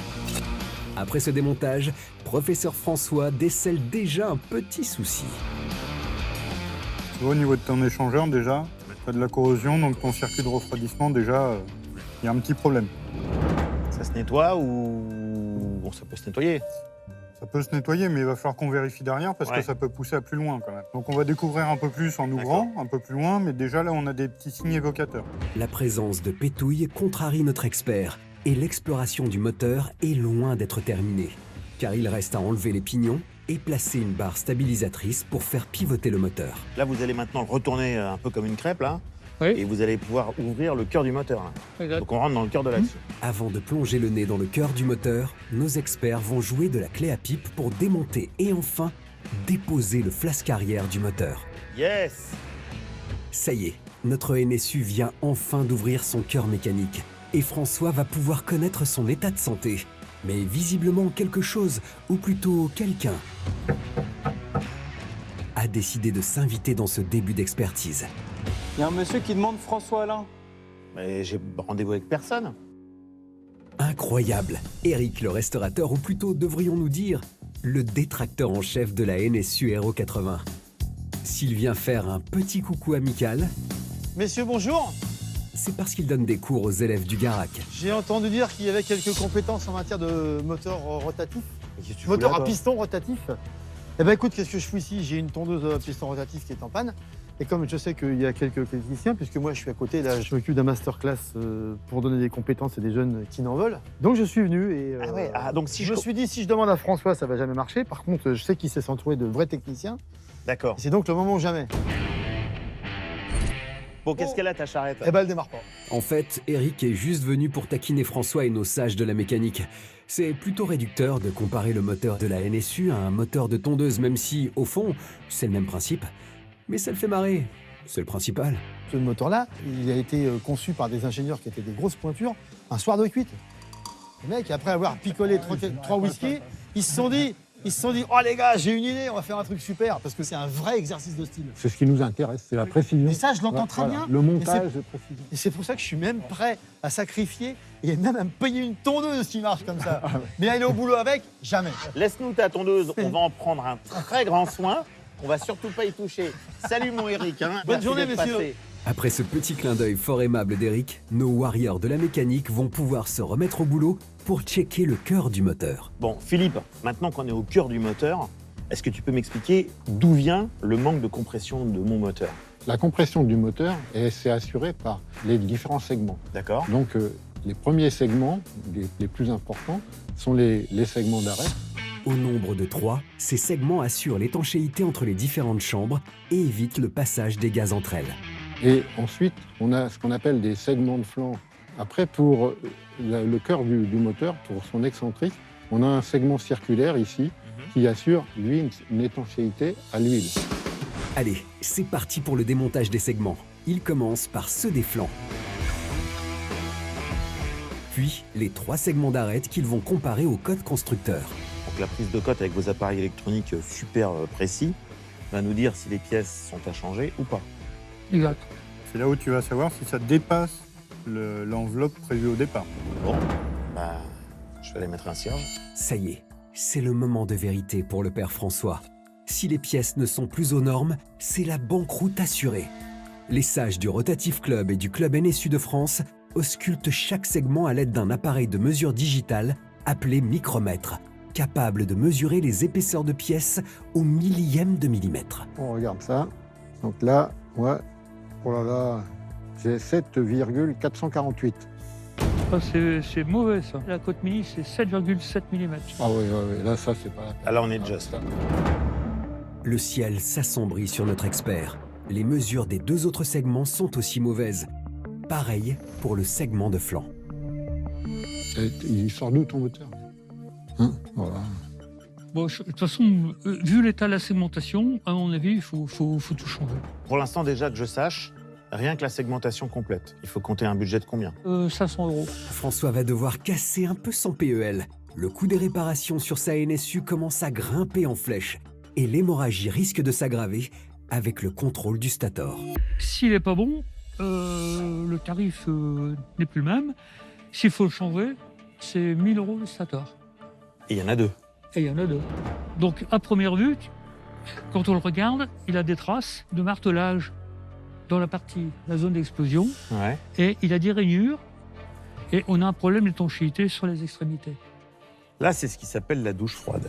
Après ce démontage, professeur François décèle déjà un petit souci. Tu vois, au niveau de ton échangeur, déjà, tu as de la corrosion, donc ton circuit de refroidissement, déjà, il y a un petit problème. Ça se nettoie ou... Bon, ça peut se nettoyer. Ça peut se nettoyer, mais il va falloir qu'on vérifie derrière parce que ça peut pousser à plus loin quand même. Donc on va découvrir un peu plus en ouvrant, un peu plus loin, mais déjà là on a des petits signes évocateurs. La présence de pétouilles contrarie notre expert et l'exploration du moteur est loin d'être terminée. Car il reste à enlever les pignons et placer une barre stabilisatrice pour faire pivoter le moteur. Là, vous allez maintenant le retourner un peu comme une crêpe, là. Oui. Et vous allez pouvoir ouvrir le cœur du moteur. Là. Exact. Donc on rentre dans le cœur de l'action. Avant de plonger le nez dans le cœur du moteur, nos experts vont jouer de la clé à pipe pour démonter et enfin déposer le flasque arrière du moteur. Yes! Ça y est, notre NSU vient enfin d'ouvrir son cœur mécanique et François va pouvoir connaître son état de santé. Mais visiblement quelque chose, ou plutôt quelqu'un, a décidé de s'inviter dans ce début d'expertise. Il y a un monsieur qui demande François Alain. Mais j'ai rendez-vous avec personne. Incroyable! Eric le restaurateur, ou plutôt devrions-nous dire, le détracteur en chef de la NSU Aero 80. S'il vient faire un petit coucou amical, Messieurs, bonjour. c'est parce qu'il donne des cours aux élèves du GARAC. J'ai entendu dire qu'il y avait quelques compétences en matière de moteur rotatif. Qu'est-ce que tu fous Moteur là, à toi piston rotatif. Eh ben écoute, qu'est-ce que je fous ici? J'ai une tondeuse à piston rotatif qui est en panne. Et comme je sais qu'il y a quelques techniciens, puisque moi je suis à côté, là je m'occupe d'un masterclass pour donner des compétences à des jeunes qui n'en veulent. Donc je suis venu et donc si je me suis dit, si je demande à François, ça va jamais marcher. Par contre, je sais qu'il sait s'entourer de vrais techniciens. D'accord. C'est donc le moment ou jamais. Bon, qu'est-ce qu'elle a ta charrette? Eh ben elle démarre pas. En fait, Eric est juste venu pour taquiner François et nos sages de la mécanique. C'est plutôt réducteur de comparer le moteur de la NSU à un moteur de tondeuse, même si, au fond, c'est le même principe. Mais ça le fait marrer, c'est le principal. Ce moteur-là, il a été conçu par des ingénieurs qui étaient des grosses pointures, un soir de cuite. Les mecs, après avoir picolé 3 whisky, ils se sont dit, oh les gars, j'ai une idée, on va faire un truc super, parce que c'est un vrai exercice de style. C'est ce qui nous intéresse, c'est la précision. Et ça, je l'entends très bien. Le montage de précision. Et c'est pour ça que je suis même prêt à sacrifier et même à me payer une tondeuse qui marche comme ça. Mais aller au boulot avec, jamais. Laisse-nous ta tondeuse, on va en prendre un très grand soin. On va surtout pas y toucher. Salut mon Eric. Bonne journée, messieurs. Après ce petit clin d'œil fort aimable d'Eric, nos warriors de la mécanique vont pouvoir se remettre au boulot pour checker le cœur du moteur. Bon, Philippe, maintenant qu'on est au cœur du moteur, est-ce que tu peux m'expliquer d'où vient le manque de compression de mon moteur? La compression du moteur, c'est assuré par les différents segments. D'accord. Donc les premiers segments, les plus importants, sont les segments d'arrêt. Au nombre de 3, ces segments assurent l'étanchéité entre les différentes chambres et évitent le passage des gaz entre elles. Et ensuite, on a ce qu'on appelle des segments de flanc. Après, pour le cœur du moteur, pour son excentrique, on a un segment circulaire ici qui assure, lui, une étanchéité à l'huile. Allez, c'est parti pour le démontage des segments. Il commence par ceux des flancs. Puis, les 3 segments d'arête qu'ils vont comparer au code constructeur. Donc la prise de cote avec vos appareils électroniques super précis va nous dire si les pièces sont à changer ou pas. Exact. C'est là où tu vas savoir si ça dépasse l'enveloppe prévue au départ. Bon, bah, je vais aller mettre un cierge. Ça y est, c'est le moment de vérité pour le père François. Si les pièces ne sont plus aux normes, c'est la banqueroute assurée. Les sages du Rotatif Club et du Club NSU de France auscultent chaque segment à l'aide d'un appareil de mesure digitale appelé micromètre, capable de mesurer les épaisseurs de pièces au millième de millimètre. On regarde ça. Donc là, ouais, oh là là, j'ai 7,448. Ah, c'est mauvais ça. La cote mini, c'est 7,7 mm. Ah oui, là, ça, c'est pas la peine. Ah, là, on est juste. Le ciel s'assombrit sur notre expert. Les mesures des 2 autres segments sont aussi mauvaises. Pareil pour le segment de flanc. Il sort d'où ton moteur? Voilà. Bon, de toute façon, vu l'état de la segmentation, à mon avis, il faut tout changer. Pour l'instant, déjà que je sache, rien que la segmentation complète. Il faut compter un budget de combien? 500 €. François va devoir casser un peu son PEL. Le coût des réparations sur sa NSU commence à grimper en flèche. Et l'hémorragie risque de s'aggraver avec le contrôle du stator. S'il n'est pas bon, le tarif n'est plus le même. S'il faut le changer, c'est 1 000 € le stator. Et il y en a 2. Et il y en a 2. Donc, à première vue, quand on le regarde, il a des traces de martelage dans la zone d'explosion. Ouais. Et il a des rainures. Et on a un problème d'étanchéité sur les extrémités. Là, c'est ce qui s'appelle la douche froide.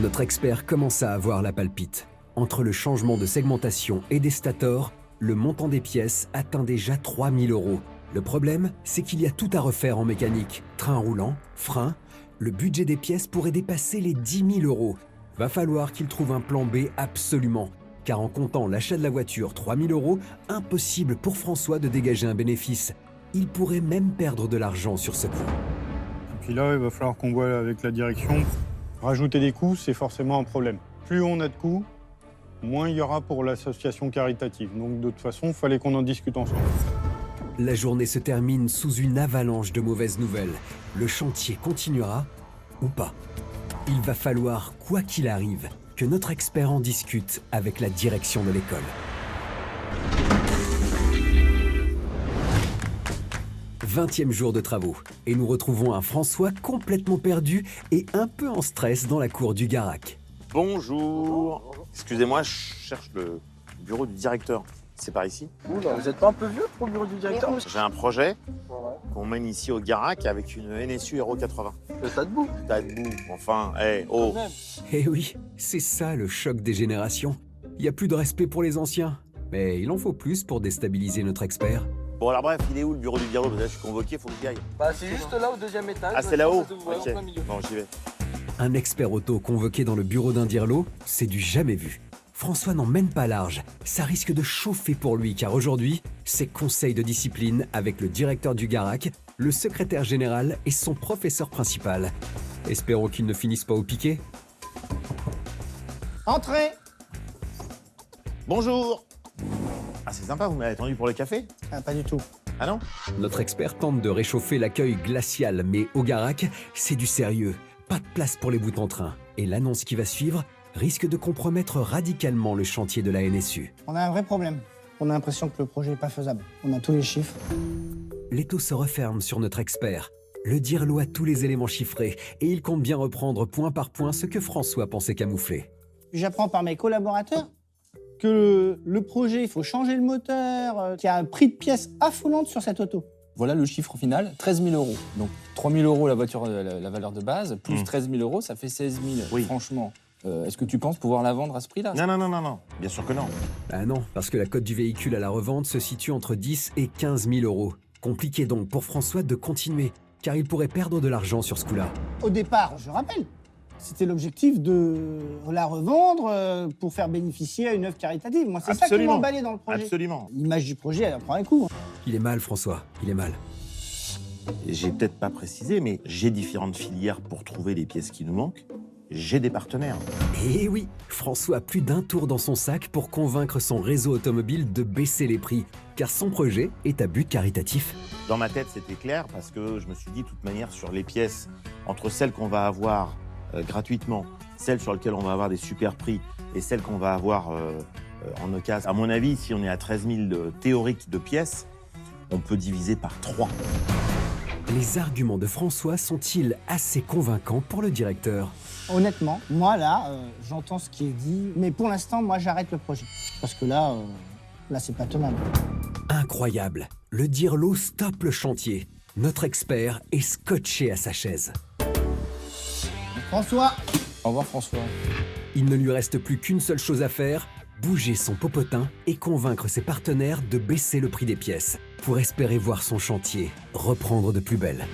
Notre expert commence à avoir la palpite. Entre le changement de segmentation et des stators, le montant des pièces atteint déjà 3 000 €. Le problème, c'est qu'il y a tout à refaire en mécanique. Train roulant, frein. Le budget des pièces pourrait dépasser les 10 000 €. Va falloir qu'il trouve un plan B absolument. Car en comptant l'achat de la voiture 3 000 €, impossible pour François de dégager un bénéfice. Il pourrait même perdre de l'argent sur ce coup. Et puis là, il va falloir qu'on voit avec la direction. Rajouter des coûts, c'est forcément un problème. Plus on a de coûts, moins il y aura pour l'association caritative. Donc de toute façon, il fallait qu'on en discute ensemble. La journée se termine sous une avalanche de mauvaises nouvelles. Le chantier continuera ou pas. Il va falloir, quoi qu'il arrive, que notre expert en discute avec la direction de l'école. 20e jour de travaux, et nous retrouvons un François complètement perdu et un peu en stress dans la cour du Garac. Bonjour. Excusez-moi, je cherche le bureau du directeur. C'est par ici. Oula, vous êtes pas un peu vieux pour le bureau du directeur? J'ai un projet qu'on mène ici au Garac avec une NSU Hero 80. T'as debout. T'as debout, enfin, oh. Eh oui, c'est ça le choc des générations. Il n'y a plus de respect pour les anciens. Mais il en faut plus pour déstabiliser notre expert. Bon alors bref, il est où le bureau du Dirlo? Parce que là, je suis convoqué, faut que j'y aille. Bah c'est juste là au deuxième étage. Ah c'est là-haut? Ok, bon j'y vais. Un expert auto convoqué dans le bureau d'un Dirlo, c'est du jamais vu. François n'en mène pas large. Ça risque de chauffer pour lui car aujourd'hui, c'est conseil de discipline avec le directeur du Garac, le secrétaire général et son professeur principal. Espérons qu'ils ne finissent pas au piquet. Entrez. Bonjour. Ah c'est sympa, vous m'avez attendu pour le café? Ah, pas du tout. Ah non? Notre expert tente de réchauffer l'accueil glacial, mais au Garac, c'est du sérieux. Pas de place pour les bouts en train. Et l'annonce qui va suivre risque de compromettre radicalement le chantier de la NSU. On a un vrai problème. On a l'impression que le projet n'est pas faisable. On a tous les chiffres. L'étau se referme sur notre expert. Le Dirlo a tous les éléments chiffrés et il compte bien reprendre point par point ce que François pensait camoufler. J'apprends par mes collaborateurs que le projet, il faut changer le moteur, qu'il y a un prix de pièce affolant sur cette auto. Voilà le chiffre final, 13 000 €. Donc 3 000 € la voiture, la valeur de base, plus 13 000 €, ça fait 16 000. Oui. Franchement, est-ce que tu penses pouvoir la vendre à ce prix-là? Non, bien sûr que non. Ah non, parce que la cote du véhicule à la revente se situe entre 10 et 15 000 €. Compliqué donc pour François de continuer, car il pourrait perdre de l'argent sur ce coup-là. Au départ, je rappelle, c'était l'objectif de la revendre pour faire bénéficier à une œuvre caritative. Moi, c'est ça qui m'a emballé dans le projet. Absolument. L'image du projet, elle en prend un coup. Il est mal, François, il est mal. J'ai peut-être pas précisé, mais j'ai différentes filières pour trouver les pièces qui nous manquent. J'ai des partenaires. Et oui, François a plus d'un tour dans son sac pour convaincre son réseau automobile de baisser les prix, car son projet est à but caritatif. Dans ma tête, c'était clair parce que je me suis dit, de toute manière, sur les pièces, entre celles qu'on va avoir gratuitement, celles sur lesquelles on va avoir des super prix et celles qu'on va avoir en occasion, à mon avis, si on est à 13 000 théoriques de pièces, on peut diviser par 3. Les arguments de François sont-ils assez convaincants pour le directeur? Honnêtement, moi là, j'entends ce qui est dit, mais pour l'instant, moi j'arrête le projet. Parce que là, c'est pas tenable. Incroyable, le Dirlo stoppe le chantier. Notre expert est scotché à sa chaise. François! Au revoir François. Il ne lui reste plus qu'une seule chose à faire, bouger son popotin et convaincre ses partenaires de baisser le prix des pièces pour espérer voir son chantier reprendre de plus belle.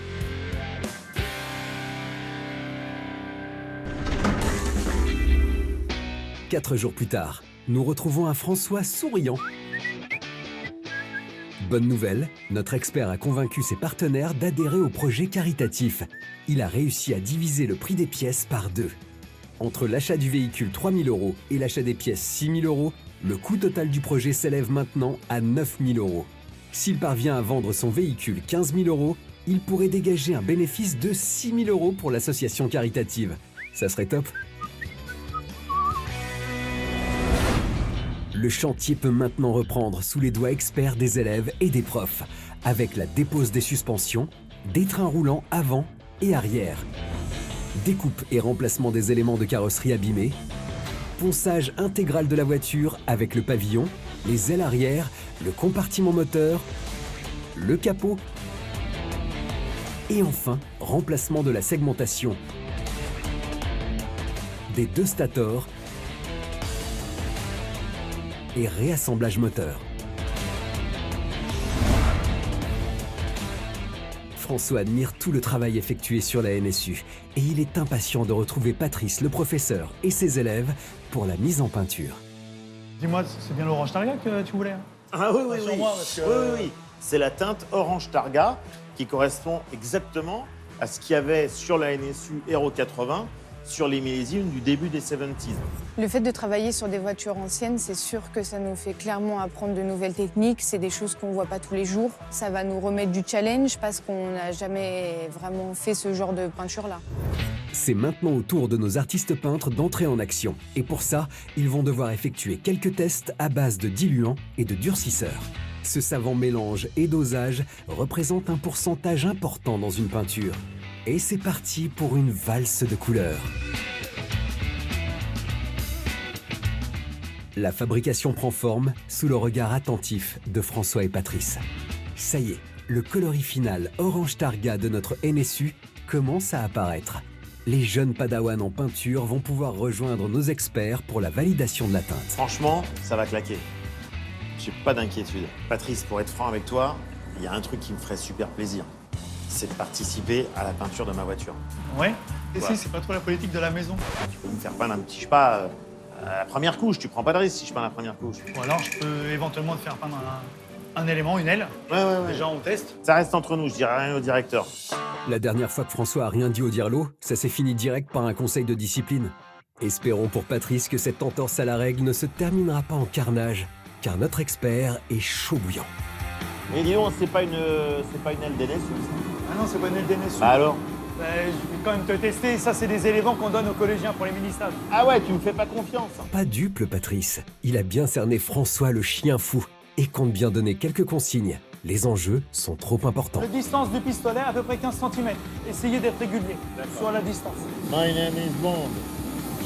Quatre jours plus tard, nous retrouvons un François souriant. Bonne nouvelle, notre expert a convaincu ses partenaires d'adhérer au projet caritatif. Il a réussi à diviser le prix des pièces par 2. Entre l'achat du véhicule 3 000 € et l'achat des pièces 6 000 €, le coût total du projet s'élève maintenant à 9 000 €. S'il parvient à vendre son véhicule 15 000 €, il pourrait dégager un bénéfice de 6 000 € pour l'association caritative. Ça serait top. Le chantier peut maintenant reprendre sous les doigts experts des élèves et des profs, avec la dépose des suspensions, des trains roulants avant et arrière, découpe et remplacement des éléments de carrosserie abîmés, ponçage intégral de la voiture avec le pavillon, les ailes arrière, le compartiment moteur, le capot et enfin remplacement de la segmentation, des 2 stators et réassemblage moteur. François admire tout le travail effectué sur la NSU et il est impatient de retrouver Patrice, le professeur, et ses élèves pour la mise en peinture. Dis-moi, c'est bien l'orange Targa que tu voulais? Ah oui, oui, Sur oui. moi, parce que... Oui. C'est la teinte orange Targa qui correspond exactement à ce qu'il y avait sur la NSU Hero 80 sur les millésimes du début des 70s. Le fait de travailler sur des voitures anciennes, c'est sûr que ça nous fait clairement apprendre de nouvelles techniques. C'est des choses qu'on ne voit pas tous les jours. Ça va nous remettre du challenge parce qu'on n'a jamais vraiment fait ce genre de peinture-là. C'est maintenant au tour de nos artistes peintres d'entrer en action. Et pour ça, ils vont devoir effectuer quelques tests à base de diluants et de durcisseurs. Ce savant mélange et dosage représente un pourcentage important dans une peinture. Et c'est parti pour une valse de couleurs. La fabrication prend forme sous le regard attentif de François et Patrice. Ça y est, le coloris final orange targa de notre NSU commence à apparaître. Les jeunes padawans en peinture vont pouvoir rejoindre nos experts pour la validation de la teinte. Franchement, ça va claquer. J'ai pas d'inquiétude. Patrice, pour être franc avec toi, il y a un truc qui me ferait super plaisir. C'est de participer à la peinture de ma voiture. Ouais. Et Ouais. si, c'est pas trop la politique de la maison. Tu peux me faire peindre un petit, je sais pas, à la première couche. Tu prends pas de risque si je peins la première couche. Ou alors, je peux éventuellement te faire peindre un élément, une aile. Ouais. Déjà, on teste. Ça reste entre nous, je dirai rien au directeur. La dernière fois que François a rien dit au dirlo, ça s'est fini direct par un conseil de discipline. Espérons pour Patrice que cette entorse à la règle ne se terminera pas en carnage, car notre expert est chaud bouillant. Mais dis donc, c'est pas une aile d'NSU, ça. Ah non, c'est pas une aile d'NSU. Bah alors? Je vais quand même te tester. Ça, c'est des éléments qu'on donne aux collégiens pour les mini-stages. Ah ouais, tu me fais pas confiance. Pas dupe le Patrice, il a bien cerné François le chien fou et compte bien donner quelques consignes. Les enjeux sont trop importants. La distance du pistolet, à peu près 15 cm. Essayez d'être régulier sur la distance. My name is Bond.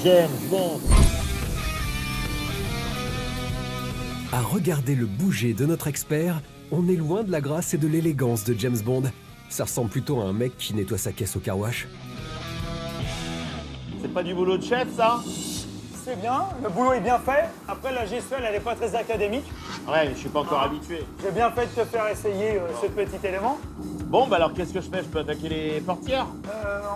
James Bond. À regarder le bouger de notre expert, on est loin de la grâce et de l'élégance de James Bond. Ça ressemble plutôt à un mec qui nettoie sa caisse au car wash. C'est pas du boulot de chef, ça? C'est bien, le boulot est bien fait. Après, la gestuelle, elle n'est pas très académique. Ouais, je suis pas encore habitué. J'ai bien fait de te faire essayer ce petit élément. Bon, bah alors qu'est-ce que je fais? Je peux attaquer les portières?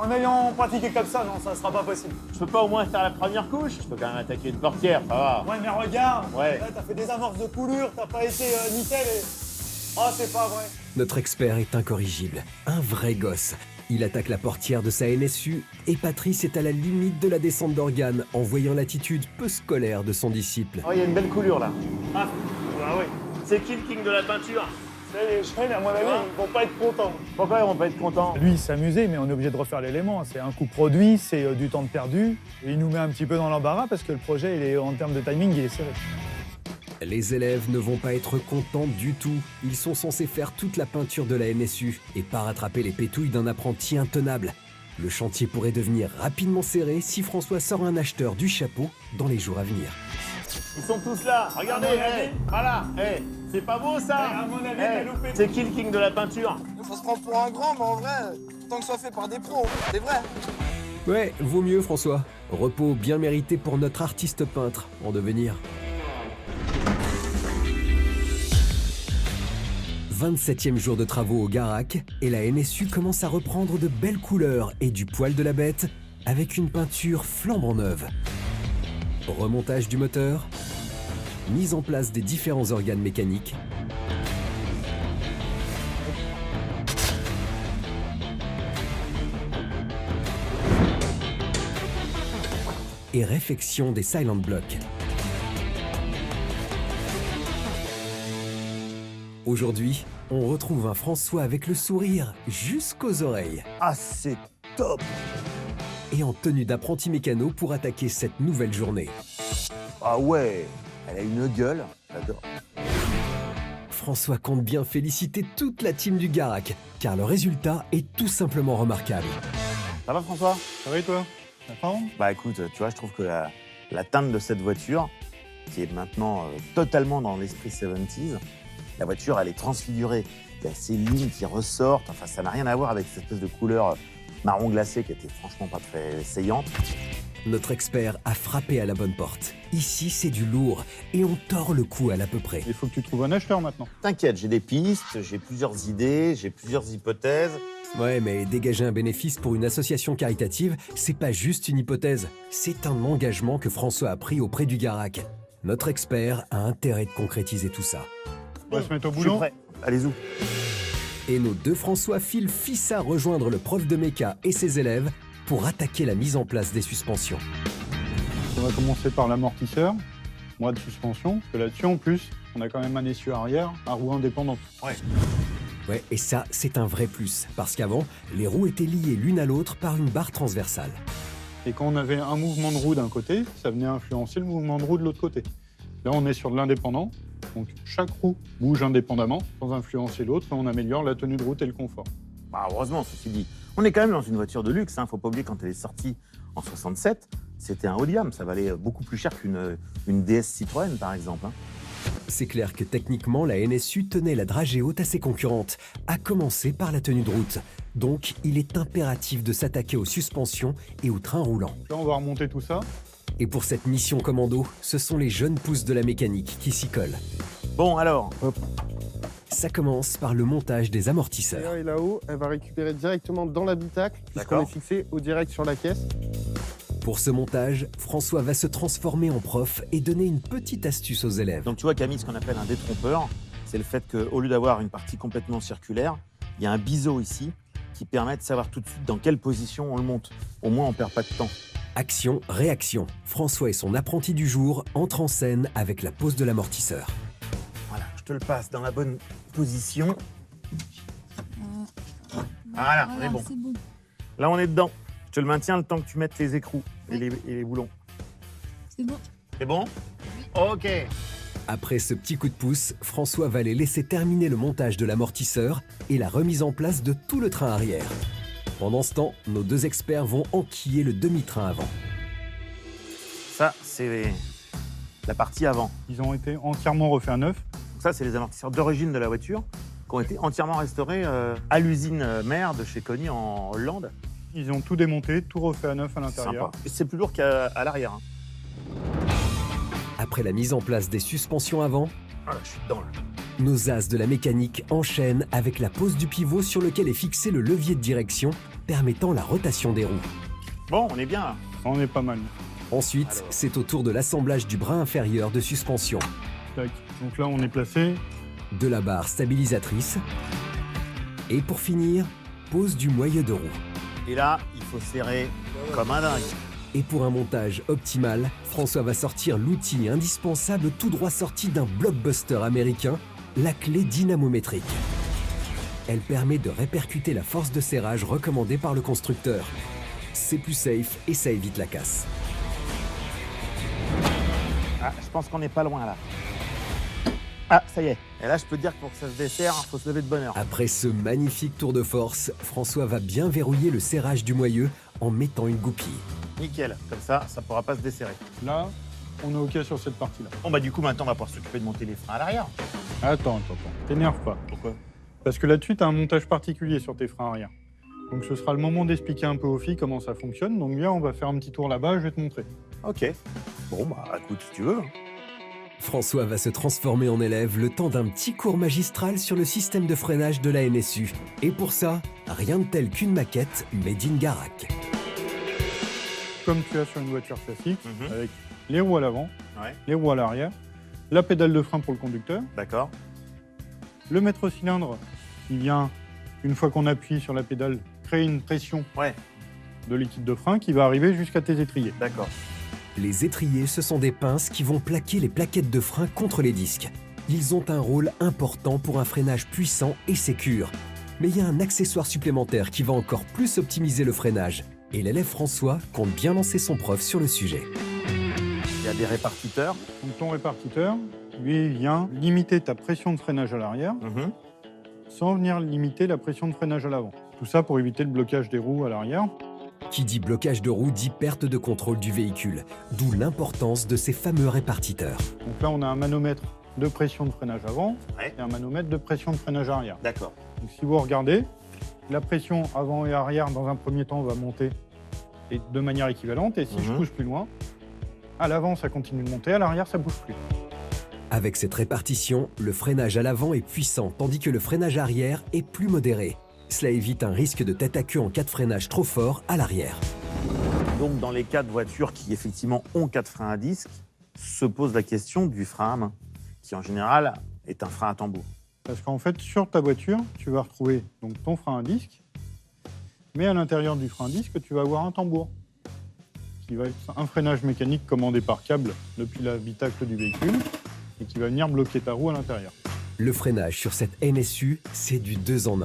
En ayant pratiqué comme ça, non, ça sera pas possible. Je peux pas au moins faire la première couche? Je peux quand même attaquer une portière, ça va. Ouais, mais regarde, Ouais. là, t'as fait des amorces de coulure, t'as pas été nickel et... Oh, c'est pas vrai. Notre expert est incorrigible, un vrai gosse. Il attaque la portière de sa NSU et Patrice est à la limite de la descente d'organes en voyant l'attitude peu scolaire de son disciple. Oh, il y a une belle coulure là. Ah oui. C'est qui le king de la peinture? C'est les jeunes, à mon avis, ils vont pas être contents. Pourquoi ils vont pas être contents? Lui, il s'amusait, mais on est obligé de refaire l'élément. C'est un coût produit, c'est du temps de perdu. Et il nous met un petit peu dans l'embarras parce que le projet, il est, en termes de timing, il est serré. Les élèves ne vont pas être contents du tout. Ils sont censés faire toute la peinture de la NSU et pas rattraper les pétouilles d'un apprenti intenable. Le chantier pourrait devenir rapidement serré si François sort un acheteur du chapeau dans les jours à venir. Ils sont tous là, regardez, voilà, c'est pas beau ça? À mon avis, t'as loupé. C'est qui le king de la peinture? Ça se prend pour un grand, mais en vrai, tant que ça fait par des pros, c'est vrai. Ouais, vaut mieux François. Repos bien mérité pour notre artiste peintre en devenir. 27e jour de travaux au Garac et la NSU commence à reprendre de belles couleurs et du poil de la bête avec une peinture flambant neuve. Remontage du moteur, mise en place des différents organes mécaniques, et réfection des silent blocks. Aujourd'hui, on retrouve un François avec le sourire jusqu'aux oreilles. Ah, c'est top! Et en tenue d'apprenti mécano pour attaquer cette nouvelle journée. Ah ouais, elle a une gueule, j'adore. François compte bien féliciter toute la team du Garac, car le résultat est tout simplement remarquable. Ça va François? Ça va et toi? Bah écoute, tu vois, je trouve que la teinte de cette voiture, qui est maintenant totalement dans l'esprit 70s, la voiture, elle est transfigurée. Il y a ces lignes qui ressortent. Enfin, ça n'a rien à voir avec cette espèce de couleur marron glacé qui était franchement pas très saillante. Notre expert a frappé à la bonne porte. Ici, c'est du lourd et on tord le cou à l'à peu près. Il faut que tu trouves un acheteur maintenant. T'inquiète, j'ai des pistes, j'ai plusieurs idées, j'ai plusieurs hypothèses. Ouais, mais dégager un bénéfice pour une association caritative, c'est pas juste une hypothèse. C'est un engagement que François a pris auprès du Garac. Notre expert a intérêt de concrétiser tout ça. On va se mettre au Je suis boulot. prêt. Allez-y. Et nos deux François filent fissa rejoindre le prof de méca et ses élèves pour attaquer la mise en place des suspensions. On va commencer par l'amortisseur, mois de suspension, parce que là-dessus, en plus, on a quand même un essieu arrière à roue indépendante. Ouais, et ça, c'est un vrai plus, parce qu'avant, les roues étaient liées l'une à l'autre par une barre transversale. Et quand on avait un mouvement de roue d'un côté, ça venait influencer le mouvement de roue de l'autre côté. Là, on est sur de l'indépendant, donc chaque roue bouge indépendamment, sans influencer l'autre, et on améliore la tenue de route et le confort. Bah, heureusement, ceci dit. On est quand même dans une voiture de luxe, hein. Faut pas oublier quand elle est sortie en 67, c'était un haut de gamme. Ça valait beaucoup plus cher qu'une DS Citroën, par exemple. C'est clair que techniquement, la NSU tenait la dragée haute à ses concurrentes, à commencer par la tenue de route. Donc, il est impératif de s'attaquer aux suspensions et aux trains roulants. Là, on va remonter tout ça. Et pour cette mission commando, ce sont les jeunes pousses de la mécanique qui s'y collent. Bon, alors, hop. Ça commence par le montage des amortisseurs. Et là-haut, elle va récupérer directement dans l'habitacle, puisqu'on est fixé au direct sur la caisse. Pour ce montage, François va se transformer en prof et donner une petite astuce aux élèves. Donc tu vois Camille, ce qu'on appelle un détrompeur, c'est le fait qu'au lieu d'avoir une partie complètement circulaire, il y a un biseau ici qui permet de savoir tout de suite dans quelle position on le monte. Au moins, on perd pas de temps. Action, réaction. François et son apprenti du jour entrent en scène avec la pose de l'amortisseur. Voilà, je te le passe dans la bonne position. Voilà, on est bon. Là, on est dedans. Je te le maintiens le temps que tu mettes les écrous et les boulons. C'est bon. C'est bon? Ok. Après ce petit coup de pouce, François va les laisser terminer le montage de l'amortisseur et la remise en place de tout le train arrière. Pendant ce temps, nos deux experts vont enquiller le demi-train avant. Ça, c'est la partie avant. Ils ont été entièrement refaits à neuf. Donc ça, c'est les amortisseurs d'origine de la voiture qui ont été entièrement restaurés à l'usine mère de chez Conny en Hollande. Ils ont tout démonté, tout refait à neuf à l'intérieur. C'est plus lourd qu'à l'arrière. Hein. Après la mise en place des suspensions avant, voilà, je suis dedans là. Nos as de la mécanique enchaînent avec la pose du pivot sur lequel est fixé le levier de direction, permettant la rotation des roues. Bon, on est bien là. On est pas mal. Ensuite, c'est au tour de l'assemblage du bras inférieur de suspension. Tac. Donc là, on est placé. De la barre stabilisatrice. Et pour finir, pose du moyeu de roue. Et là, il faut serrer comme un dingue. Et pour un montage optimal, François va sortir l'outil indispensable tout droit sorti d'un blockbuster américain, la clé dynamométrique. Elle permet de répercuter la force de serrage recommandée par le constructeur. C'est plus safe et ça évite la casse. Ah, je pense qu'on n'est pas loin là. Ah, ça y est. Et là, je peux te dire que pour que ça se desserre, il faut se lever de bonne heure. Après ce magnifique tour de force, François va bien verrouiller le serrage du moyeu en mettant une goupille. Nickel, comme ça ne pourra pas se desserrer. Là, on est OK sur cette partie-là. Bon, bah du coup, maintenant, on va pouvoir s'occuper de monter les freins à l'arrière. Attends. T'énerve pas. Pourquoi? Parce que là-dessus, tu as un montage particulier sur tes freins arrière. Donc ce sera le moment d'expliquer un peu aux filles comment ça fonctionne. Donc viens, on va faire un petit tour là-bas, je vais te montrer. Ok. Bon, bah écoute, si tu veux. François va se transformer en élève le temps d'un petit cours magistral sur le système de freinage de la NSU. Et pour ça, rien de tel qu'une maquette made in Garak. Comme tu as sur une voiture classique, avec les roues à l'avant, les roues à l'arrière, la pédale de frein pour le conducteur. D'accord. Le maître-cylindre qui vient, une fois qu'on appuie sur la pédale, créer une pression de liquide de frein qui va arriver jusqu'à tes étriers. D'accord. Les étriers, ce sont des pinces qui vont plaquer les plaquettes de frein contre les disques. Ils ont un rôle important pour un freinage puissant et sécure. Mais il y a un accessoire supplémentaire qui va encore plus optimiser le freinage. Et l'élève François compte bien lancer son prof sur le sujet. Il y a des répartiteurs. Donc ton répartiteur, lui, vient limiter ta pression de freinage à l'arrière sans venir limiter la pression de freinage à l'avant. Tout ça pour éviter le blocage des roues à l'arrière. Qui dit blocage de roue dit perte de contrôle du véhicule, d'où l'importance de ces fameux répartiteurs. Donc là, on a un manomètre de pression de freinage avant et un manomètre de pression de freinage arrière. D'accord. Donc si vous regardez, la pression avant et arrière, dans un premier temps, va monter et de manière équivalente. Et si je pousse plus loin, à l'avant, ça continue de monter, à l'arrière, ça bouge plus. Avec cette répartition, le freinage à l'avant est puissant, tandis que le freinage arrière est plus modéré. Cela évite un risque de tête à queue en cas de freinage trop fort à l'arrière. Donc, dans les cas de voitures qui, effectivement, ont 4 freins à disque, se pose la question du frein à main, qui, en général, est un frein à tambour. Parce qu'en fait, sur ta voiture, tu vas retrouver donc, ton frein à disque, mais à l'intérieur du frein à disque, tu vas avoir un tambour, qui va être un freinage mécanique commandé par câble depuis l'habitacle du véhicule, et qui va venir bloquer ta roue à l'intérieur. Le freinage sur cette NSU, c'est du 2 en 1.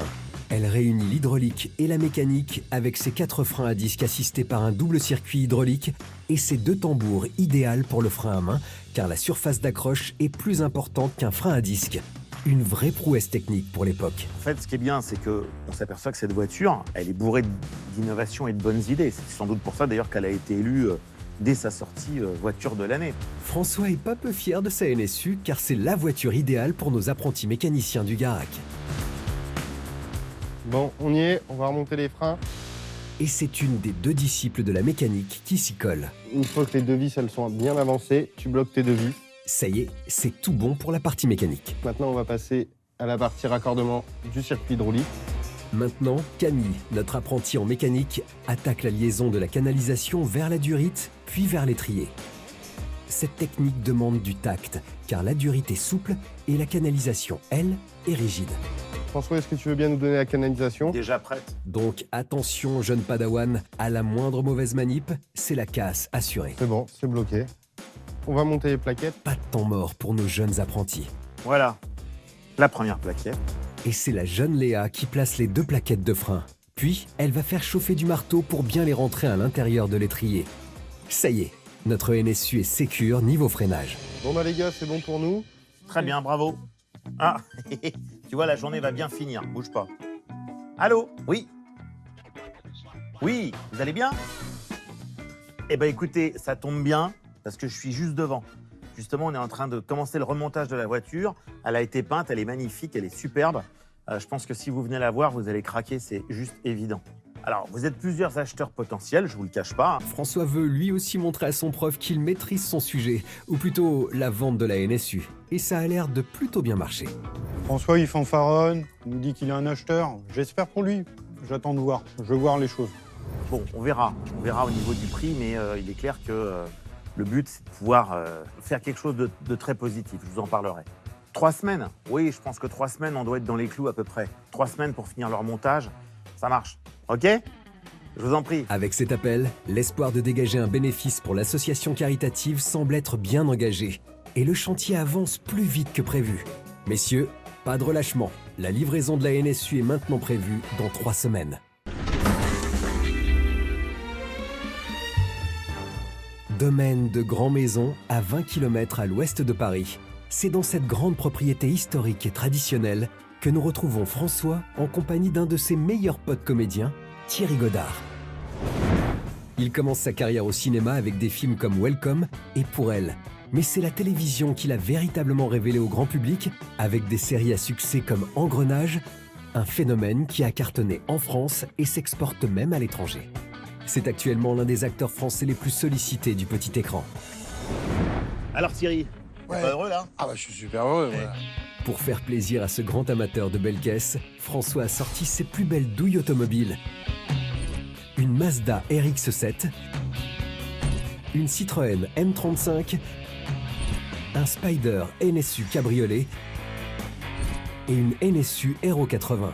Elle réunit l'hydraulique et la mécanique avec ses 4 freins à disque assistés par un double circuit hydraulique et ses 2 tambours idéal pour le frein à main car la surface d'accroche est plus importante qu'un frein à disque. Une vraie prouesse technique pour l'époque. En fait, ce qui est bien, c'est qu'on s'aperçoit que cette voiture, elle est bourrée d'innovations et de bonnes idées. C'est sans doute pour ça d'ailleurs qu'elle a été élue dès sa sortie voiture de l'année. François est pas peu fier de sa NSU car c'est la voiture idéale pour nos apprentis mécaniciens du Garac. Bon, on y est, on va remonter les freins. Et c'est une des 2 disciples de la mécanique qui s'y colle. Une fois que les 2 vis elles sont bien avancées, tu bloques tes 2 vis. Ça y est, c'est tout bon pour la partie mécanique. Maintenant, on va passer à la partie raccordement du circuit hydraulique. Maintenant, Camille, notre apprenti en mécanique, attaque la liaison de la canalisation vers la durite, puis vers l'étrier. Cette technique demande du tact, car la durite est souple et la canalisation, elle, est rigide. François, est-ce que tu veux bien nous donner la canalisation? Déjà prête. Donc attention, jeune padawan, à la moindre mauvaise manip, c'est la casse assurée. C'est bon, c'est bloqué. On va monter les plaquettes. Pas de temps mort pour nos jeunes apprentis. Voilà, la première plaquette. Et c'est la jeune Léa qui place les 2 plaquettes de frein. Puis, elle va faire chauffer du marteau pour bien les rentrer à l'intérieur de l'étrier. Ça y est, notre NSU est sécure niveau freinage. Bon bah les gars, c'est bon pour nous. Très bien, bravo. Ah, tu vois, la journée va bien finir, bouge pas. Allô? Oui? Oui, vous allez bien? Eh ben écoutez, ça tombe bien, parce que je suis juste devant. Justement, on est en train de commencer le remontage de la voiture. Elle a été peinte, elle est magnifique, elle est superbe. Je pense que si vous venez la voir, vous allez craquer, c'est juste évident. Alors, vous êtes plusieurs acheteurs potentiels, je vous le cache pas. François veut lui aussi montrer à son prof qu'il maîtrise son sujet, ou plutôt la vente de la NSU. Et ça a l'air de plutôt bien marcher. François, il fanfaronne, il nous dit qu'il est un acheteur. J'espère pour lui. J'attends de voir. Je veux voir les choses. Bon, on verra au niveau du prix, mais il est clair que le but, c'est de pouvoir faire quelque chose de très positif. Je vous en parlerai. 3 semaines? Oui, je pense que 3 semaines, on doit être dans les clous à peu près. 3 semaines pour finir leur montage, ça marche. OK? Je vous en prie. Avec cet appel, l'espoir de dégager un bénéfice pour l'association caritative semble être bien engagé. Et le chantier avance plus vite que prévu. Messieurs, pas de relâchement. La livraison de la NSU est maintenant prévue dans 3 semaines. Domaine de Grand Maison, à 20 km à l'ouest de Paris. C'est dans cette grande propriété historique et traditionnelle que nous retrouvons François en compagnie d'un de ses meilleurs potes comédiens, Thierry Godard. Il commence sa carrière au cinéma avec des films comme Welcome et Pour elle. Mais c'est la télévision qui l'a véritablement révélé au grand public avec des séries à succès comme Engrenage, un phénomène qui a cartonné en France et s'exporte même à l'étranger. C'est actuellement l'un des acteurs français les plus sollicités du petit écran. Alors Thierry, ouais. T'es pas heureux là? Ah bah je suis super heureux, voilà. Pour faire plaisir à ce grand amateur de belles caisses, François a sorti ses plus belles douilles automobiles. Une Mazda RX-7, une Citroën M35, un Spider NSU cabriolet et une NSU Aero 80.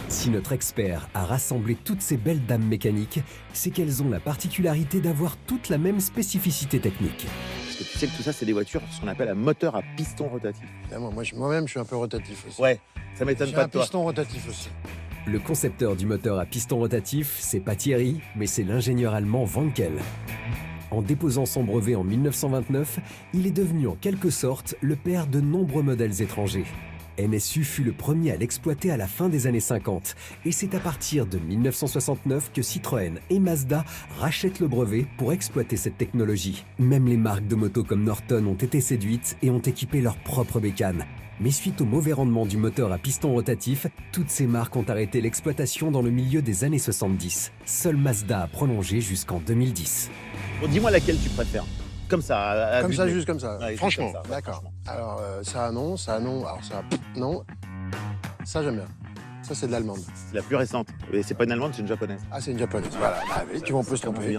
Si notre expert a rassemblé toutes ces belles dames mécaniques, c'est qu'elles ont la particularité d'avoir toutes la même spécificité technique. Parce que tu sais que tout ça, c'est des voitures, ce qu'on appelle un moteur à piston rotatif. Moi-même, je suis un peu rotatif aussi. Ouais, ça m'étonne pas de toi. Un piston rotatif aussi. Le concepteur du moteur à piston rotatif, c'est pas Thierry, mais c'est l'ingénieur allemand Wankel. En déposant son brevet en 1929, il est devenu en quelque sorte le père de nombreux modèles étrangers. NSU fut le premier à l'exploiter à la fin des années 50, et c'est à partir de 1969 que Citroën et Mazda rachètent le brevet pour exploiter cette technologie. Même les marques de motos comme Norton ont été séduites et ont équipé leurs propres bécanes. Mais suite au mauvais rendement du moteur à piston rotatif, toutes ces marques ont arrêté l'exploitation dans le milieu des années 70. Seule Mazda a prolongé jusqu'en 2010. Bon, dis-moi laquelle tu préfères. Comme ça, comme ça, juste comme ça. Ouais, franchement, comme ça, d'accord. Alors, ça, non. Alors, ça, non. Ça, j'aime bien. Ça, c'est de l'allemande. C'est la plus récente. Mais c'est pas une allemande, c'est une japonaise. Ah, c'est une japonaise. Voilà. Ah, oui, tu vas on peut se tromper.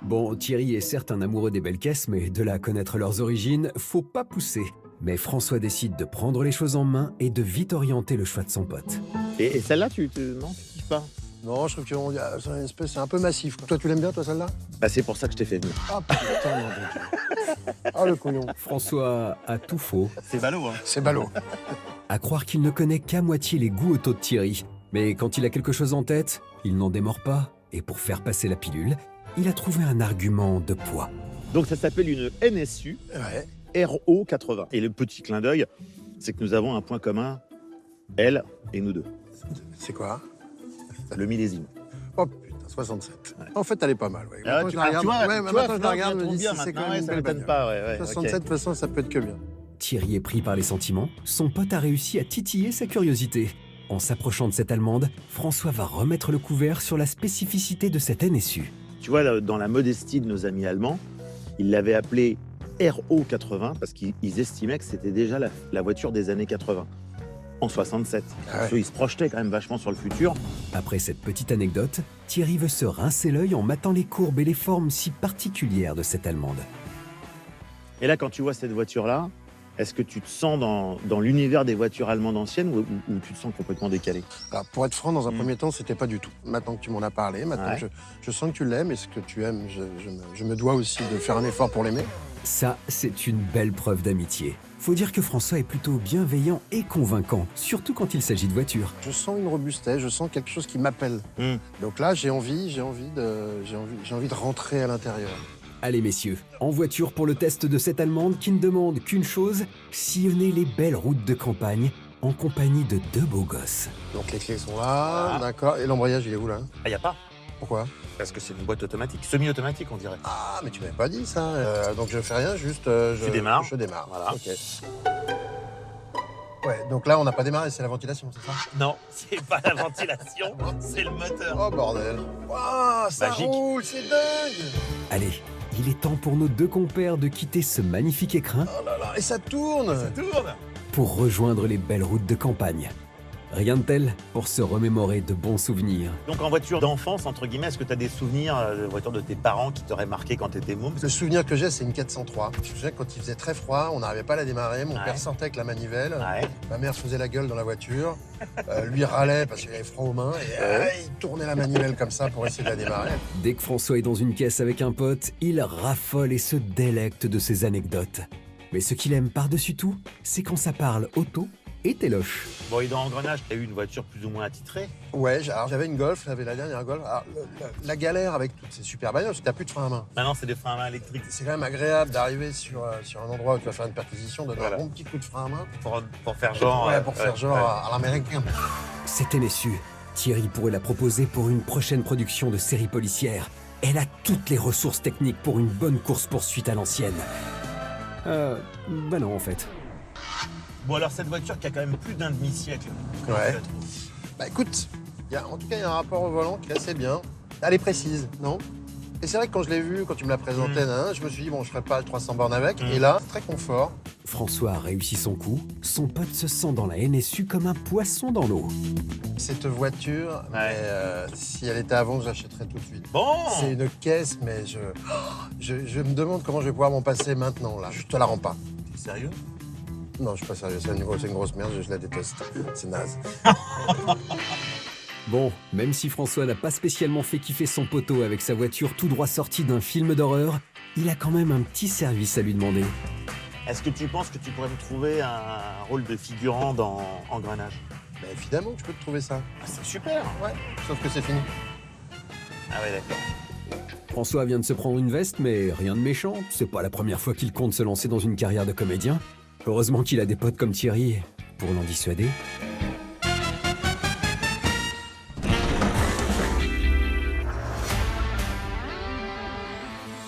Bon, Thierry est certes un amoureux des belles caisses, mais de là à connaître leurs origines, faut pas pousser. Mais François décide de prendre les choses en main et de vite orienter le choix de son pote. Et celle-là, non, tu kiffes pas? Non, je trouve que c'est un peu massif. Toi, tu l'aimes bien, toi, celle-là? Bah, c'est pour ça que je t'ai fait venir. Ah, putain, mon Dieu. Ah, le couillon. François a tout faux. C'est ballot, hein. C'est ballot. À croire qu'il ne connaît qu'à moitié les goûts auto de Thierry. Mais quand il a quelque chose en tête, il n'en démord pas. Et pour faire passer la pilule, il a trouvé un argument de poids. Donc ça s'appelle une NSU RO 80. Et le petit clin d'œil, c'est que nous avons un point commun, elle et nous deux. C'est quoi? Le millésime. Oh putain. 67. En fait, elle est pas mal. Ouais. Ah, Maintenant, tu je la regarde. vois, Ouais, maintenant, je la regarde, tu je me dis, bien c'est quand maintenant, même une ça belle m'étonne bagnole. pas. Ouais, 67, de toute façon, ça peut être que bien. Thierry est pris par les sentiments, son pote a réussi à titiller sa curiosité. En s'approchant de cette Allemande, François va remettre le couvert sur la spécificité de cette NSU. Tu vois, là, dans la modestie de nos amis allemands, ils l'avaient appelée RO80 parce qu'ils estimaient que c'était déjà la voiture des années 80. En 67. Parce qu'ils se projetaient quand même vachement sur le futur. Après cette petite anecdote, Thierry veut se rincer l'œil en matant les courbes et les formes si particulières de cette Allemande. Et là, quand tu vois cette voiture-là, est-ce que tu te sens dans l'univers des voitures allemandes anciennes ou tu te sens complètement décalé? Alors, pour être franc, dans un premier temps, c'était pas du tout. Maintenant que tu m'en as parlé, maintenant je sens que tu l'aimes et ce que tu aimes, je me dois aussi de faire un effort pour l'aimer. Ça, c'est une belle preuve d'amitié. Faut dire que François est plutôt bienveillant et convaincant, surtout quand il s'agit de voitures. Je sens une robustesse, je sens quelque chose qui m'appelle. Donc là, j'ai envie de rentrer à l'intérieur. Allez messieurs, en voiture pour le test de cette Allemande qui ne demande qu'une chose, sillonner les belles routes de campagne en compagnie de deux beaux gosses. Donc les clés sont là, d'accord. Et l'embrayage, il est où là? Ah, y a pas. Pourquoi? Parce que c'est une boîte automatique, semi-automatique on dirait. Ah, mais tu m'avais pas dit ça. Donc je fais rien, juste tu démarres. Je démarre. Voilà. Ok. Ouais, donc là on n'a pas démarré, c'est la ventilation, c'est ça? Non, c'est pas la ventilation, c'est le moteur. Oh bordel. Waouh, ça Magique. roule, c'est dingue. Allez, il est temps pour nos deux compères de quitter ce magnifique écrin Oh là là, et ça tourne. Ça tourne. pour rejoindre les belles routes de campagne. Rien de tel pour se remémorer de bons souvenirs. Donc en voiture d'enfance, entre guillemets, est-ce que tu as des souvenirs de voiture de tes parents qui t'auraient marqué quand tu étais môme? Le souvenir que j'ai, c'est une 403. Je me souviens que quand il faisait très froid, on n'arrivait pas à la démarrer. Mon père sortait avec la manivelle. Ma mère faisait la gueule dans la voiture. Lui râlait parce qu'il avait froid aux mains. Et il tournait la manivelle comme ça pour essayer de la démarrer. Dès que François est dans une caisse avec un pote, il raffole et se délecte de ses anecdotes. Mais ce qu'il aime par-dessus tout, c'est quand ça parle auto et téloche. Bon, et dans Engrenage, tu as eu une voiture plus ou moins attitrée? Ouais, alors j'avais une Golf, j'avais la dernière Golf. Alors, la galère avec toutes ces super bagnoles, c'est que t'as plus de frein à main. Maintenant, c'est des freins à main électriques. C'est quand même agréable d'arriver sur un endroit où tu vas faire une perquisition, donner un bon petit coup de frein à main. Pour faire genre. Ouais, pour faire genre à l'américain. Cette NSU, Thierry pourrait la proposer pour une prochaine production de série policière. Elle a toutes les ressources techniques pour une bonne course-poursuite à l'ancienne. Bah non en fait. Bon, alors cette voiture qui a quand même plus d'un demi-siècle. Ouais. Bah écoute, en tout cas, il y a un rapport au volant qui est assez bien. Elle est précise, non? Et c'est vrai que quand je l'ai vue, quand tu me la présentais, je me suis dit, bon, je ferai pas 300 bornes avec. Et là, très confort. François a réussi son coup. Son pote se sent dans la NSU comme un poisson dans l'eau. Cette voiture, mais, si elle était avant, je l'achèterais tout de suite. Bon! C'est une caisse, mais je me demande comment je vais pouvoir m'en passer maintenant, là. Je te la rends pas. T'es sérieux? Non, je suis pas sérieux. C'est une grosse merde, je la déteste. C'est naze. Bon, même si François n'a pas spécialement fait kiffer son poteau avec sa voiture tout droit sortie d'un film d'horreur, il a quand même un petit service à lui demander. Est-ce que tu penses que tu pourrais me trouver un rôle de figurant dans Engrenage? Bah évidemment que je peux te trouver ça. Ah, c'est super. Ouais, sauf que c'est fini. Ah ouais, d'accord. François vient de se prendre une veste, mais rien de méchant. C'est pas la première fois qu'il compte se lancer dans une carrière de comédien. Heureusement qu'il a des potes comme Thierry pour l'en dissuader.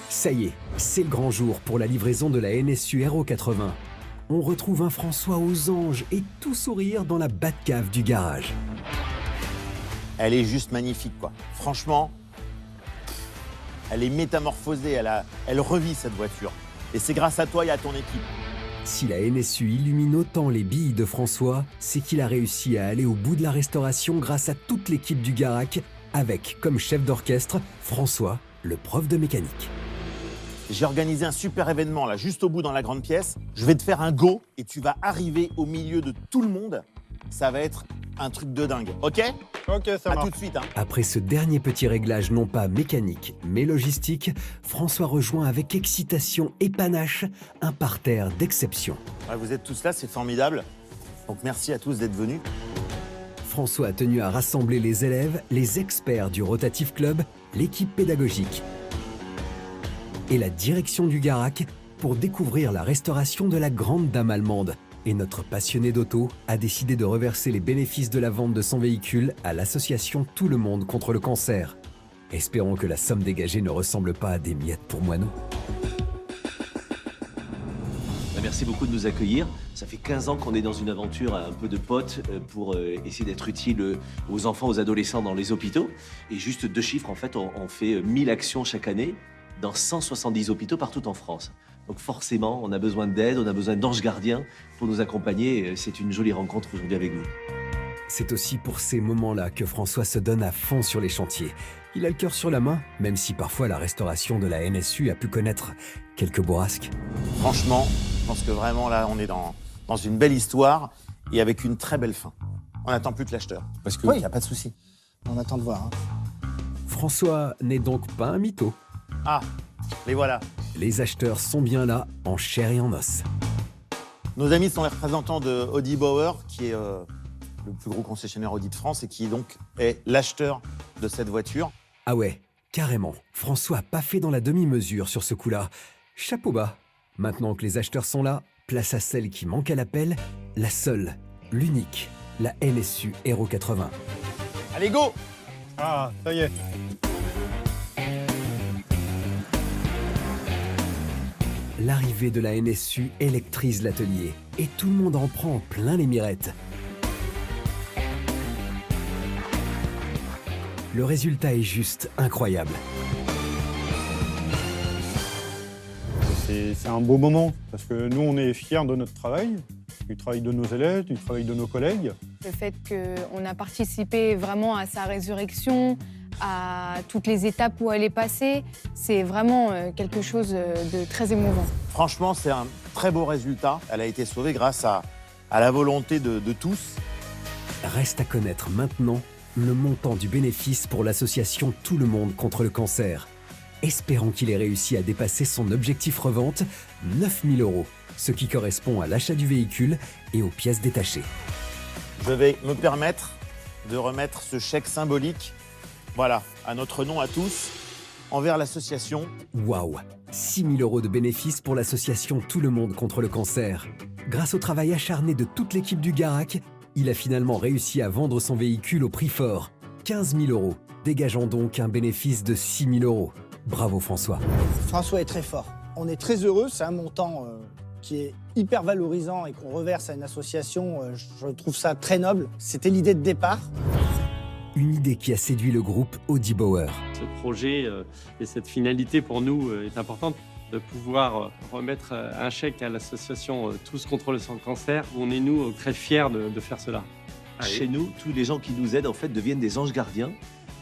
Ça y est, c'est le grand jour pour la livraison de la NSU RO80. On retrouve un François aux anges et tout sourire dans la Batcave du garage. Elle est juste magnifique, quoi. Franchement, elle est métamorphosée, elle revit cette voiture. Et c'est grâce à toi et à ton équipe. Si la NSU illumine autant les billes de François, c'est qu'il a réussi à aller au bout de la restauration grâce à toute l'équipe du Garac, avec comme chef d'orchestre François, le prof de mécanique. J'ai organisé un super événement là, juste au bout dans la grande pièce. Je vais te faire un go et tu vas arriver au milieu de tout le monde. Ça va être un truc de dingue, ok? Ok, ça marche. À tout de suite. Hein. Après ce dernier petit réglage non pas mécanique, mais logistique, François rejoint avec excitation et panache un parterre d'exception. Ouais, vous êtes tous là, c'est formidable. Donc merci à tous d'être venus. François a tenu à rassembler les élèves, les experts du Rotatif Club, l'équipe pédagogique et la direction du Garac pour découvrir la restauration de la grande dame allemande. Et notre passionné d'auto a décidé de reverser les bénéfices de la vente de son véhicule à l'association Tout le monde contre le cancer. Espérons que la somme dégagée ne ressemble pas à des miettes pour moineaux. Merci beaucoup de nous accueillir. Ça fait 15 ans qu'on est dans une aventure un peu de potes pour essayer d'être utile aux enfants, aux adolescents dans les hôpitaux. Et juste 2 chiffres, en fait, on fait 1000 actions chaque année dans 170 hôpitaux partout en France. Donc forcément, on a besoin d'aide, on a besoin d'anges gardiens pour nous accompagner. C'est une jolie rencontre aujourd'hui avec vous. C'est aussi pour ces moments-là que François se donne à fond sur les chantiers. Il a le cœur sur la main, même si parfois la restauration de la NSU a pu connaître quelques bourrasques. Franchement, je pense que vraiment là, on est dans une belle histoire et avec une très belle fin. On n'attend plus que l'acheteur. Parce que oui, il n'y a pas de souci. On attend de voir. François n'est donc pas un mytho. Ah, les voilà. Les acheteurs sont bien là, en chair et en os. Nos amis sont les représentants de Audi Bauer, qui est le plus gros concessionnaire Audi de France et qui donc est l'acheteur de cette voiture. Ah ouais, carrément. François n'a pas fait dans la demi-mesure sur ce coup-là. Chapeau bas. Maintenant que les acheteurs sont là, place à celle qui manque à l'appel, la seule, l'unique, la NSU Aero 80. Allez, go! Ah, ça y est. L'arrivée de la NSU électrise l'atelier et tout le monde en prend plein les mirettes. Le résultat est juste incroyable. C'est un beau moment, parce que nous, on est fiers de notre travail, du travail de nos élèves, du travail de nos collègues. Le fait qu'on a participé vraiment à sa résurrection, à toutes les étapes où elle est passée, c'est vraiment quelque chose de très émouvant. Franchement, c'est un très beau résultat. Elle a été sauvée grâce à la volonté de tous. Reste à connaître maintenant le montant du bénéfice pour l'association Tout le monde contre le cancer. Espérons qu'il ait réussi à dépasser son objectif revente, 9 000 €, ce qui correspond à l'achat du véhicule et aux pièces détachées. Je vais me permettre de remettre ce chèque symbolique, voilà, à notre nom à tous, envers l'association. Waouh, 6 000 € de bénéfices pour l'association Tout le monde contre le cancer. Grâce au travail acharné de toute l'équipe du Garac, il a finalement réussi à vendre son véhicule au prix fort, 15 000 €, dégageant donc un bénéfice de 6 000 €. Bravo François. François est très fort. On est très heureux, c'est un montant qui est hyper valorisant et qu'on reverse à une association. Je trouve ça très noble. C'était l'idée de départ. Une idée qui a séduit le groupe Audi Bauer. Ce projet et cette finalité pour nous est importante, de pouvoir remettre un chèque à l'association Tous contre le cancer. On est, nous, très fiers de faire cela. Chez nous, tous les gens qui nous aident, en fait, deviennent des anges gardiens.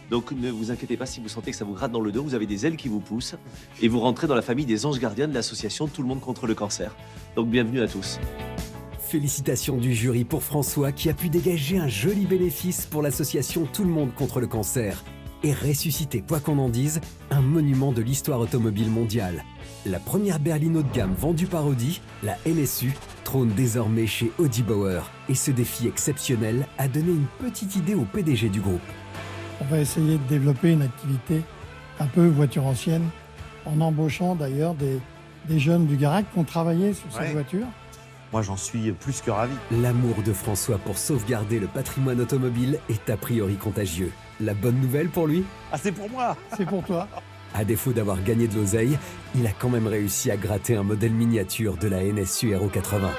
Donc ne vous inquiétez pas si vous sentez que ça vous gratte dans le dos, vous avez des ailes qui vous poussent et vous rentrez dans la famille des anges gardiens de l'association Tout le monde contre le cancer. Donc bienvenue à tous. Félicitations du jury pour François qui a pu dégager un joli bénéfice pour l'association Tout le monde contre le cancer et ressusciter, quoi qu'on en dise, un monument de l'histoire automobile mondiale. La première berline haut de gamme vendue par Audi, la NSU, trône désormais chez Audi Bauer et ce défi exceptionnel a donné une petite idée au PDG du groupe. On va essayer de développer une activité un peu voiture ancienne, en embauchant d'ailleurs des jeunes du Garac qui ont travaillé sur cette voiture. Moi, j'en suis plus que ravi. L'amour de François pour sauvegarder le patrimoine automobile est a priori contagieux. La bonne nouvelle pour lui ? Ah, c'est pour moi. C'est pour toi. À défaut d'avoir gagné de l'oseille, il a quand même réussi à gratter un modèle miniature de la NSU Aero 80.